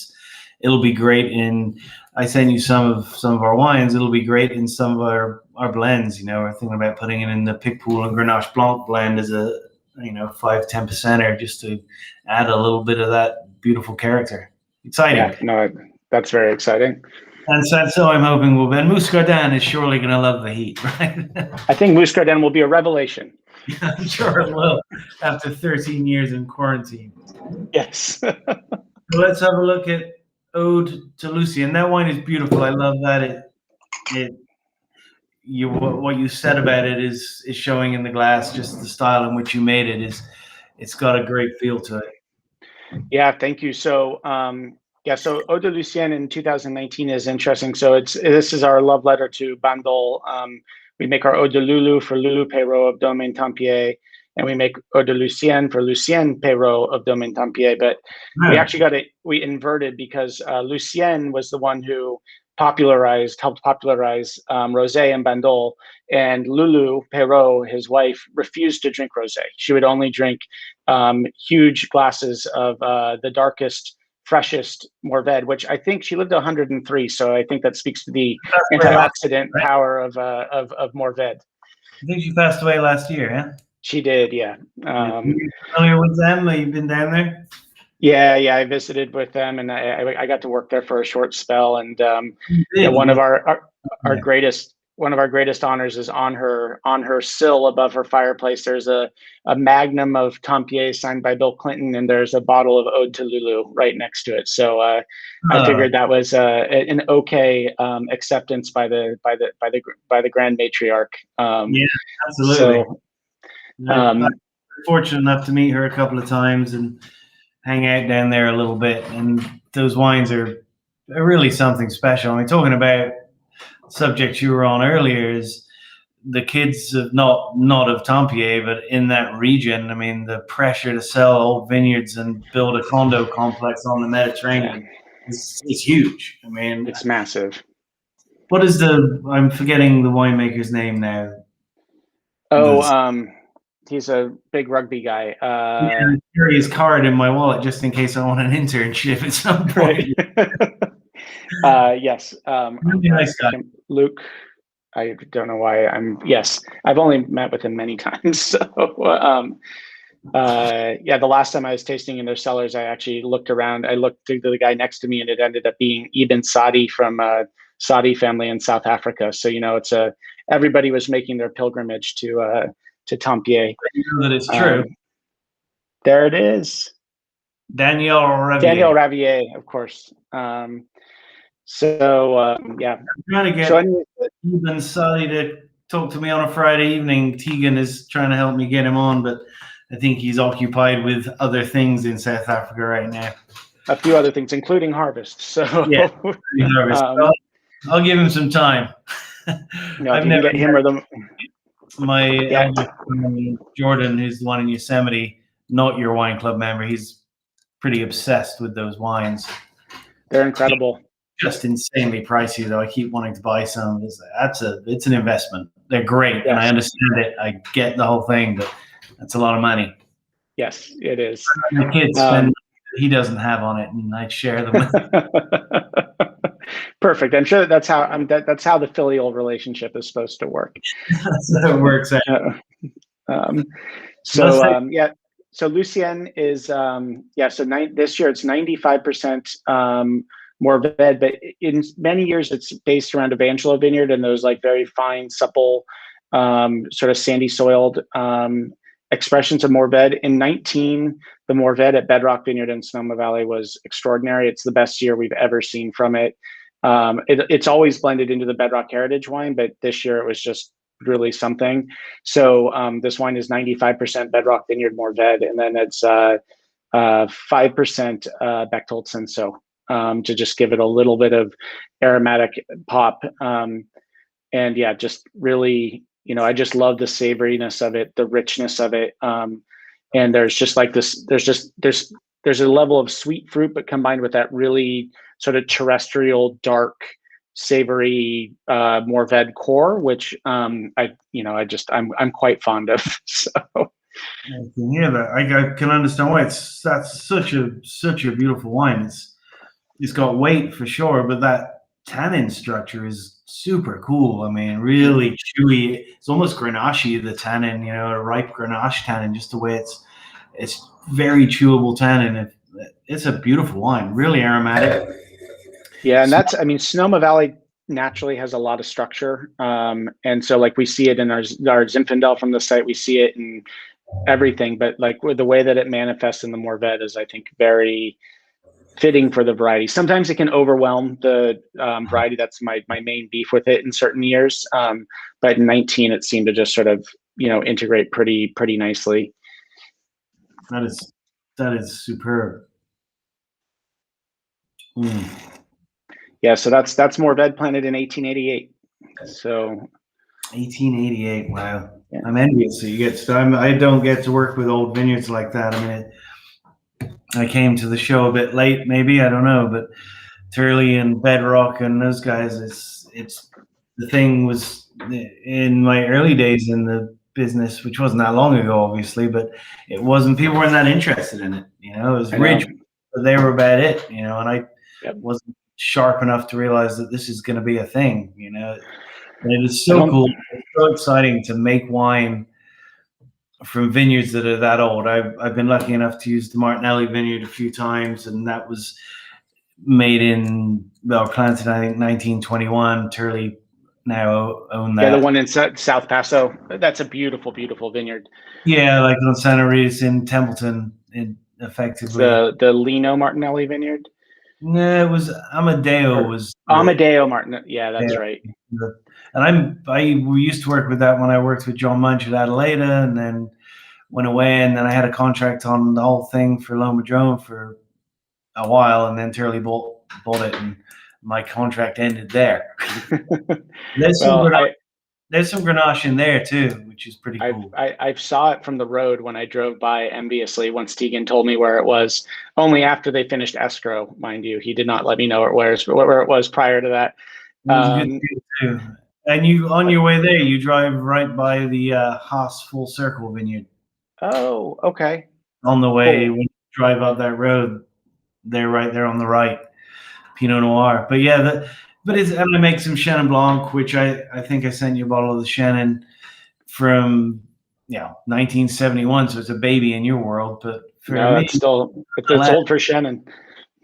it'll be great in. I sent you some of our wines. It'll be great in some of our blends. We're thinking about putting it in the Picpoul and Grenache Blanc blend as a 5-10%er just to add a little bit of that beautiful character. Exciting. Yeah, no, that's very exciting. And so I'm hoping will. And Muscardin is surely going to love the heat, right? I think Muscardin will be a revelation. I'm sure it will after 13 years in quarantine. Yes. So let's have a look at Ode to Lucien. That wine is beautiful. I love that. What you said about it is showing in the glass. Just the style in which you made it it's got a great feel to it. Yeah, thank you. So so Eau de Lucien in 2019 is interesting. So this is our love letter to Bandol. We make our Eau de Lulu for Lulu Perrault of Domaine Tempier, and we make Eau de Lucien for Lucien Perrault of Domaine Tempier. But we actually we inverted because Lucien was the one who helped popularize rosé and Bandol, and Lulu Perrault, his wife, refused to drink rosé. She would only drink huge glasses of the darkest, freshest Mourvèdre, which I think she lived to 103. So I think that speaks to the antioxidant power of Mourvèdre. I think she passed away last year, yeah? She did, yeah. Are you familiar with them? Have you been down there? Yeah, I visited with them, and I got to work there for a short spell. And one of our greatest honors is on her sill above her fireplace. There's a magnum of Tempier signed by Bill Clinton, and there's a bottle of Ode to Lulu right next to it. So I figured that was an okay acceptance by the Grand Matriarch. Yeah, absolutely. So, I'm fortunate enough to meet her a couple of times and hang out down there a little bit, and those wines are really something special. I mean, talking about subject you were on earlier is the kids of not of Tempier, but in that region. I mean, the pressure to sell old vineyards and build a condo complex on the Mediterranean is huge. I mean, it's massive. What is I'm forgetting the winemaker's name now. He's a big rugby guy. I carry his card in my wallet just in case I want an internship at some point. Yes. Really nice guy. Luke. I don't know why yes, I've only met with him many times. So, the last time I was tasting in their cellars, I actually looked around. I looked to the guy next to me, and it ended up being Ibn Sadi from Saudi family in South Africa. So, it's everybody was making their pilgrimage to Tempier. That is true. There it is. Daniel Ravier, of course. I'm trying to get Ibn Sadi to talk to me on a Friday evening. Tegan is trying to help me get him on, but I think he's occupied with other things in South Africa right now. A few other things, including harvest. So yeah, harvest. I'll give him some time. I've never get him or them. My eldest, Jordan, who's the one in Yosemite, not your wine club member. He's pretty obsessed with those wines. They're incredible. Just insanely pricey, though. I keep wanting to buy some. It's an investment. They're great, and I understand it. I get the whole thing, but that's a lot of money. Yes, it is. The kids spend he doesn't have on it, and I share them with. Perfect. I'm sure that's how that's how the filial relationship is supposed to work. That's how it works out. So Lucien is this year it's 95% Mourvèdre, but in many years it's based around Evangelo Vineyard and those like very fine, supple, sort of sandy soiled expressions of Mourvèdre. In 19, the Mourvèdre at Bedrock Vineyard in Sonoma Valley was extraordinary. It's the best year we've ever seen from it. It's always blended into the Bedrock Heritage wine, but this year it was just really something. So this wine is 95% Bedrock Vineyard Mourvèdre, and then it's 5% Bechtold Cinsault, to just give it a little bit of aromatic pop. And yeah, just really, I just love the savoriness of it, the richness of it. And there's just like this, there's a level of sweet fruit, but combined with that really sort of terrestrial, dark, savory Mourvèdre core, which I'm quite fond of. So I can hear that. I can understand why that's such a beautiful wine. It's got weight for sure, but that tannin structure is super cool. I mean, really chewy. It's almost Grenache, the tannin, a ripe Grenache tannin, just the way it's very chewable tannin. It's a beautiful wine, really aromatic. Yeah, and Sonoma Valley naturally has a lot of structure. And so like we see it in our Zinfandel from the site, we see it in everything, but like with the way that it manifests in the Mourvèdre is, I think, very fitting for the variety. Sometimes it can overwhelm the variety. That's my main beef with it in certain years. But in 19, it seemed to just sort of, integrate pretty nicely. That is superb. Yeah, so that's Mourvèdre planted in 1888. So 1888, wow. Yeah. I'm envious. So I don't get to work with old vineyards like that. I mean, I came to the show a bit late, maybe, I don't know, but Turley and Bedrock and those guys, it's the thing was in my early days in the business, which wasn't that long ago, obviously, but people weren't that interested in it. It was rich, but they were about it, and I wasn't sharp enough to realize that this is going to be a thing, and it is so cool. It's so exciting to make wine from vineyards that are that old. I've been lucky enough to use the Martinelli vineyard a few times, and that was made planted, I think, 1921. Turley now own that. Yeah, the one in South Paso. That's a beautiful, beautiful vineyard. Yeah, like on Santa Rita in Templeton, effectively. The Lino Martinelli vineyard? No, it was Amadeo. Amadeo Martinelli. Yeah, that's right. And we used to work with that when I worked with John Munch at Adelaida, and then went away, and then I had a contract on the whole thing for Loma Drone for a while, and then Turley bought it, and my contract ended there. There's some Grenache in there too, which is pretty cool. I saw it from the road when I drove by enviously once Tegan told me where it was, only after they finished escrow, mind you. He did not let me know where it was prior to that. Too. And you, on your way there, you drive right by the Haas Full Circle Vineyard. Oh, okay. On the way, when you drive up that road, they're right there on the right, Pinot Noir. But yeah, and I make some Chenin Blanc, which I think I sent you a bottle of the Chenin from 1971, so it's a baby in your world. But for me, it's old for Chenin.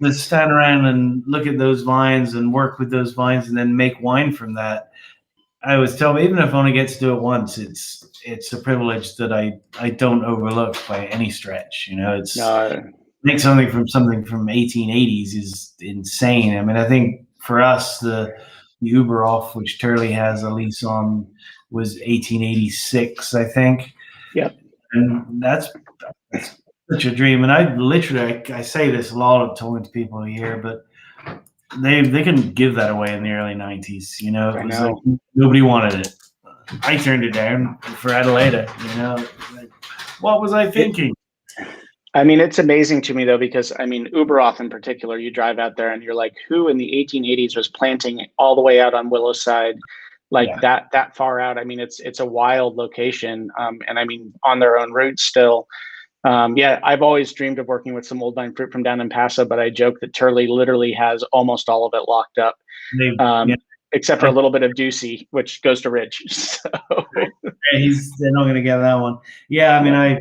To stand around and look at those vines and work with those vines and then make wine from that, I always tell me, even if I only get to do it once, it's a privilege that I don't overlook by any stretch. Make something from 1880s is insane. I mean, I think for us, the Uberoff, which Turley has a lease on, was 1886, I think. Yep. And that's such a dream. And I say this a lot of talking to people a year, but they couldn't give that away in the early 90s. It was like nobody wanted it. I turned it down for Adelaida. What was I thinking? I mean, it's amazing to me though, because I mean, Uberoth in particular, you drive out there and you're like, who in the 1880s was planting all the way out on Willowside, like Yeah. that far out? I mean, it's a wild location, and I mean, on their own route still. Yeah, I've always dreamed of working with some old vine fruit from down in Paso, but I joke that Turley literally has almost all of it locked up, Yeah, except for a little bit of Ducey, which goes to Ridge. So they're not going to get that one. Yeah, I mean, yeah.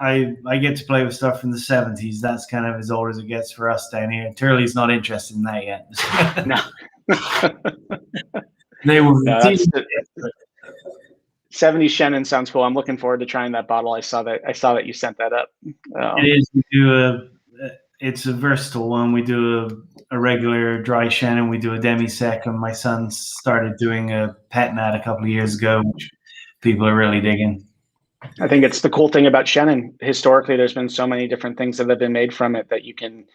I get to play with stuff from the 70s. That's kind of as old as it gets for us down here. Turley's not interested in that yet. No. They will. No, that's 70 Shannon sounds cool. I'm looking forward to trying that bottle. I saw that you sent that up. It is. We do it's a versatile one. We do a regular dry Shannon. We do a demi-sec, and my son started doing a pet nat a couple of years ago, which people are really digging. I think it's the cool thing about Shannon. Historically, there's been so many different things that have been made from it that you can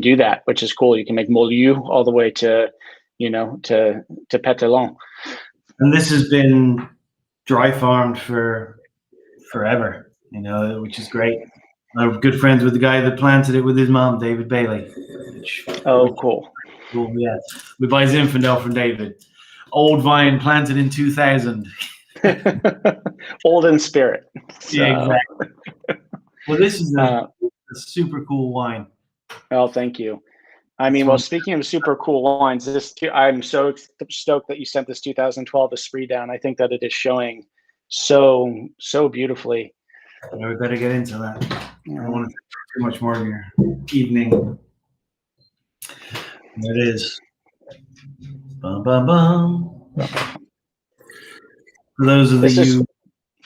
do that, which is cool. You can make Molieu all the way to, to Petalon. And this has been dry farmed for forever, which is great. I'm good friends with the guy that planted it with his mom, David Bailey. Cool. Yeah, we buy Zinfandel from David. Old vine planted in 2000. Old in spirit. So. Yeah, exactly. Well, this is a super cool wine. Oh, thank you. I mean, well, speaking of super cool wines, I'm so stoked that you sent this 2012 Esprit down. I think that it is showing so beautifully. Yeah, we better get into that. I don't want to take too much more of your evening. There it is. Bum, bum, bum. For those of you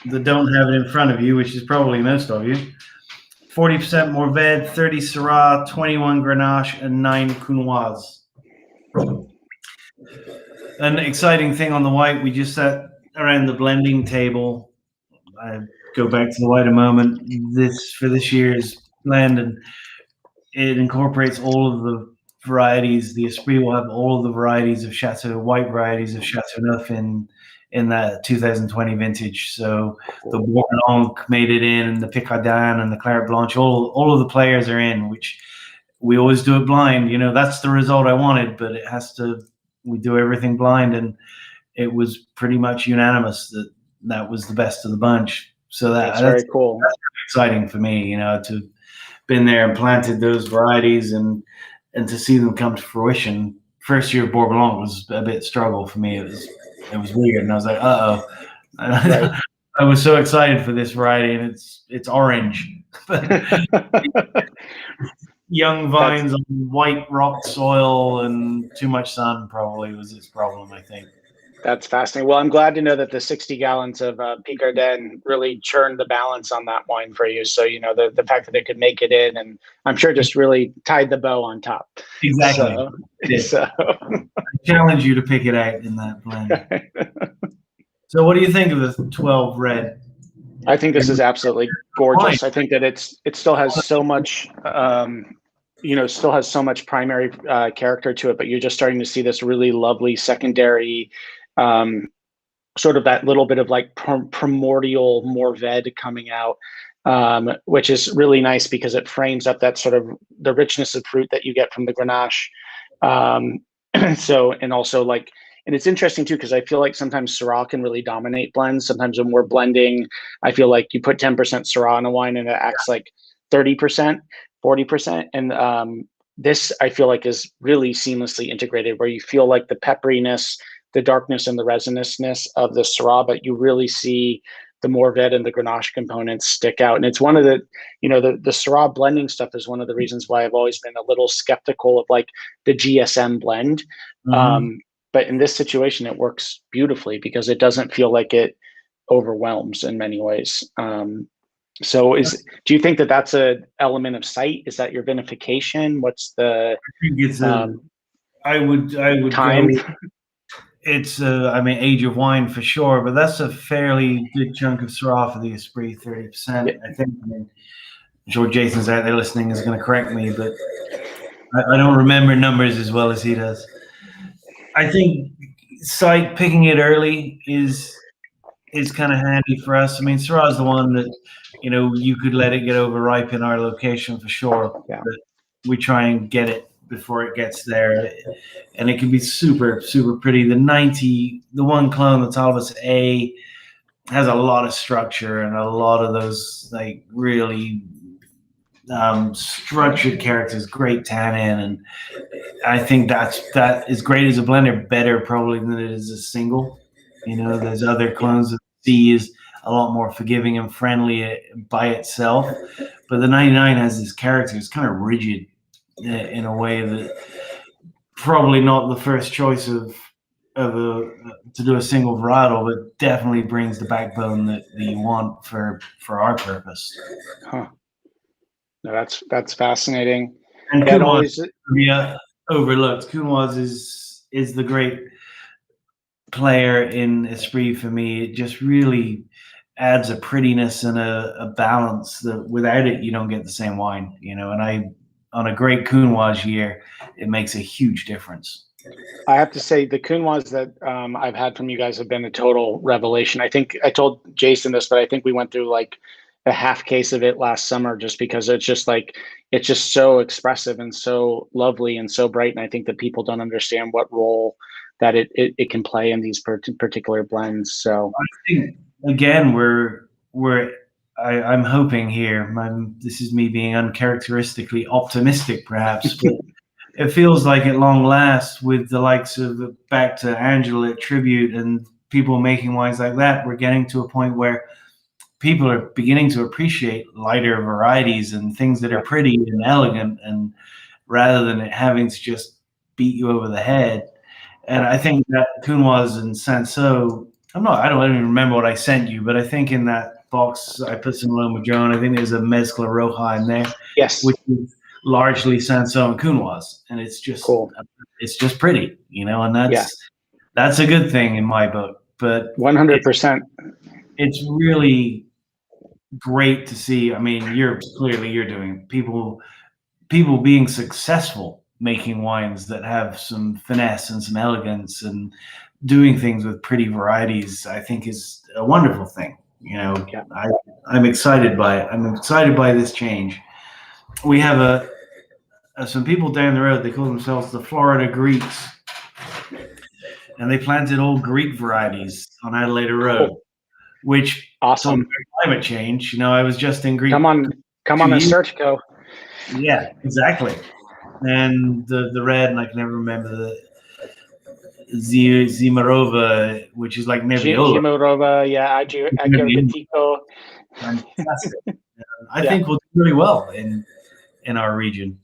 that don't have it in front of you, which is probably most of you, 40% Mourvèdre, 30 Syrah, 21 Grenache, and 9 Counoise. An exciting thing on the white, we just sat around the blending table. I go back to the white a moment. For this year's blend, and it incorporates all of the varieties. The Esprit will have all of the varieties of white varieties of Chateauneuf in that 2020 vintage. So the Morgan Blanc made it in, and the Picardin and the Claret Blanche, all of the players are in, which we always do it blind. That's the result I wanted, but we do everything blind, and it was pretty much unanimous that was the best of the bunch. So that's very cool. That's exciting for me, to been there and planted those varieties and to see them come to fruition. First year of Bourg Blanc was a bit struggle for me. It was weird, and I was like, uh-oh. Right. I was so excited for this variety, and it's orange. Young vines on white rock soil and too much sun probably was its problem, I think. That's fascinating. Well, I'm glad to know that the 60 gallons of Picardin really churned the balance on that wine for you. So, the fact that it could make it in, and I'm sure just really tied the bow on top. Exactly. So. I challenge you to pick it out in that blend. So what do you think of the 12 red? I think this is absolutely gorgeous. I think that it still has so much, still has so much primary character to it, but you're just starting to see this really lovely secondary, sort of that little bit of like primordial Mourvèdre coming out, which is really nice because it frames up that sort of the richness of fruit that you get from the Grenache. And it's interesting too, because I feel like sometimes Syrah can really dominate blends. Sometimes when we're blending, I feel like you put 10% Syrah in a wine and it acts like 30%, 40%. And this I feel like is really seamlessly integrated, where you feel like the pepperiness, the darkness, and the resinousness of the Syrah, but you really see the Mourvèdre and the Grenache components stick out. And it's one of the, the Syrah blending stuff is one of the reasons why I've always been a little skeptical of like the GSM blend. Mm-hmm. But in this situation, it works beautifully because it doesn't feel like it overwhelms in many ways. Do you think that that's an element of sight? Is that your vinification? What's the? I think it's I would time. It's age of wine for sure, but that's a fairly good chunk of Syrah for the Esprit, 30%. I think. I'm sure Jason's out there listening is going to correct me, but I don't remember numbers as well as he does. I think picking it early is is kind of handy for us. I mean, Syrah is the one that, you could let it get overripe in our location for sure. Yeah. But we try and get it before it gets there, and it can be super, super pretty. The one clone, the Talbot A, has a lot of structure and a lot of those like really structured characters, great tannin, and I think that is great as a blender, better probably than it is a single. There's other clones that C is a lot more forgiving and friendly by itself, but the 99 has this character. It's kind of rigid in a way that probably not the first choice to do a single varietal, but definitely brings the backbone that you want for our purpose. Huh. No, that's fascinating. And Yeah, it Counoise, always. overlooked. Counoise is the great player in Esprit for me. It just really adds a prettiness and a balance that without it you don't get the same wine. And on a great Counoise year, it makes a huge difference. I have to say the Counoise that I've had from you guys have been a total revelation. I think I told Jason this, but I think we went through like a half case of it last summer just because it's just so expressive and so lovely and so bright. And I think that people don't understand what role that it can play in these particular blends. So I think again I'm hoping here. This is me being uncharacteristically optimistic, perhaps, but it feels like at long last, with the likes of back to Angela at Tribute and people making wines like that, we're getting to a point where people are beginning to appreciate lighter varieties and things that are pretty and elegant, and rather than it having to just beat you over the head. And I think that Counoise and Sanso, I don't even remember what I sent you, but I think in that box I put some Loma Joan. I think there's a Mezcla Roja in there, yes, which is largely Sanso and Counoise, and it's just cool. It's just pretty, and that's a good thing in my book. But 100%, it's really great to see. I mean, you're doing people being successful making wines that have some finesse and some elegance and doing things with pretty varieties. I think is a wonderful thing. I'm excited by it. I'm excited by this change. We have some people down the road. They call themselves the Florida Greeks, and they planted all Greek varieties on Adelaide Road, which awesome. Climate change. I was just in Greece. Come on a search, Co. Yeah, exactly. And the red, and I can never remember the Zimarova, which is like Nebbiolo. Zimarova, yeah, Agarbetico. Fantastic. I think we'll do really well in our region.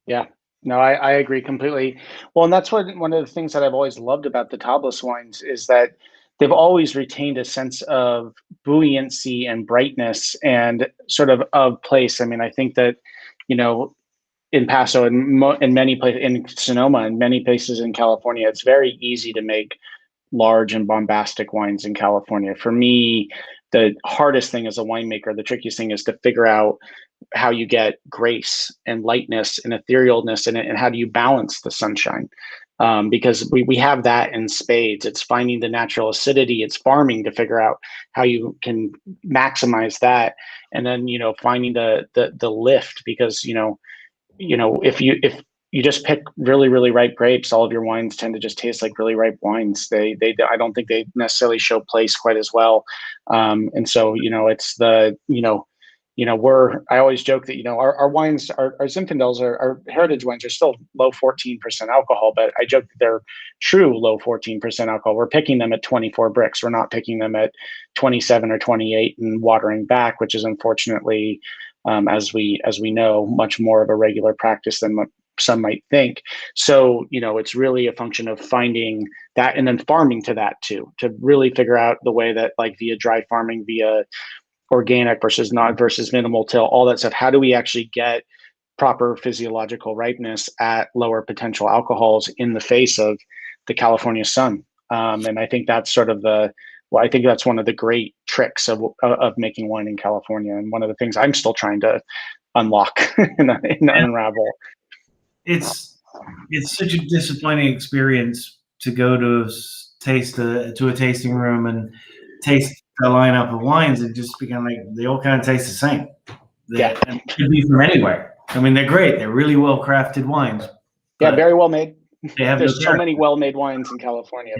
Yeah, no, I agree completely. Well, and that's one of the things that I've always loved about the Tablas wines is that they've always retained a sense of buoyancy and brightness and sort of place. I mean, I think that, in Paso and in many places, in Sonoma and many places in California, it's very easy to make large and bombastic wines in California. For me, the hardest thing as a winemaker, the trickiest thing is to figure out how you get grace and lightness and etherealness in it, and how do you balance the sunshine? Because we have that in spades. It's finding the natural acidity. It's farming to figure out how you can maximize that, and then finding the lift, because if you just pick really, really ripe grapes, all of your wines tend to just taste like really ripe wines. I don't think they necessarily show place quite as well. And so, it's I always joke that, our wines, our Zinfandels, our heritage wines are still low 14% alcohol, but I joke that they're true low 14% alcohol. We're picking them at 24 bricks. We're not picking them at 27 or 28 and watering back, which is unfortunately, as we know, much more of a regular practice than what some might think. So, it's really a function of finding that and then farming to that too, to really figure out the way that, like, via dry farming, via organic versus minimal till, all that stuff. How do we actually get proper physiological ripeness at lower potential alcohols in the face of the California sun? And I think that's I think that's one of the great tricks of making wine in California, and one of the things I'm still trying to unlock and unravel. It's such a disappointing experience to go to a tasting room and taste the lineup of wines and just become like they all kind of taste the same. And could be from anywhere. I mean, they're great. They're really well crafted wines. Yeah, very well made. There's so many well made wines in California,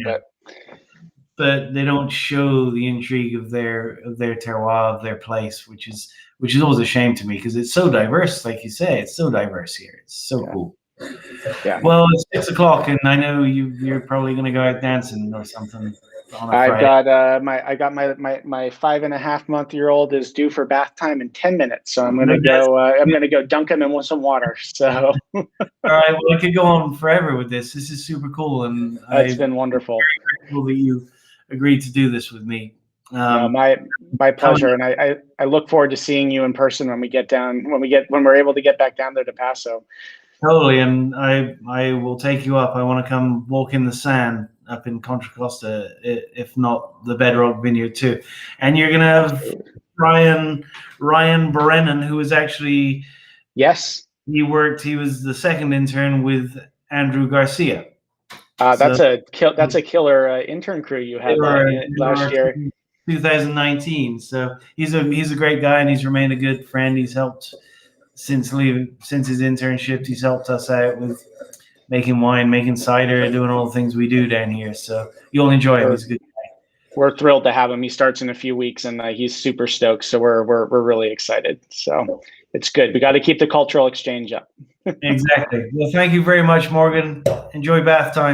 but they don't show the intrigue of their terroir, of their place, which is always a shame to me because it's so diverse. Like you say, it's so diverse here. It's so cool. Yeah. Well, it's 6:00, and I know you're probably going to go out dancing or something. I got my 5.5-month-old is due for bath time in 10 minutes, so I'm gonna go. I'm gonna go dunk him in some water. So. All right. Well, I could go on forever with this. This is super cool, and it's been wonderful. Very grateful that you agreed to do this with me. No, my pleasure, and I look forward to seeing you in person when we're able to get back down there to Paso. Totally, and I will take you up. I want to come walk in the sand up in Contra Costa, if not the Bedrock Vineyard too. And you're gonna have Ryan Brennan, who is actually he was the second intern with Andrew Garcia. That's a killer intern crew you had last year. 2019. So he's a great guy, and he's remained a good friend. He's helped since his internship. He's helped us out with making wine, making cider, doing all the things we do down here. So you'll enjoy him. He's a good guy. We're thrilled to have him. He starts in a few weeks, and he's super stoked. So we're really excited. So it's good. We got to keep the cultural exchange up. Exactly. Well, thank you very much, Morgan. Enjoy bath time.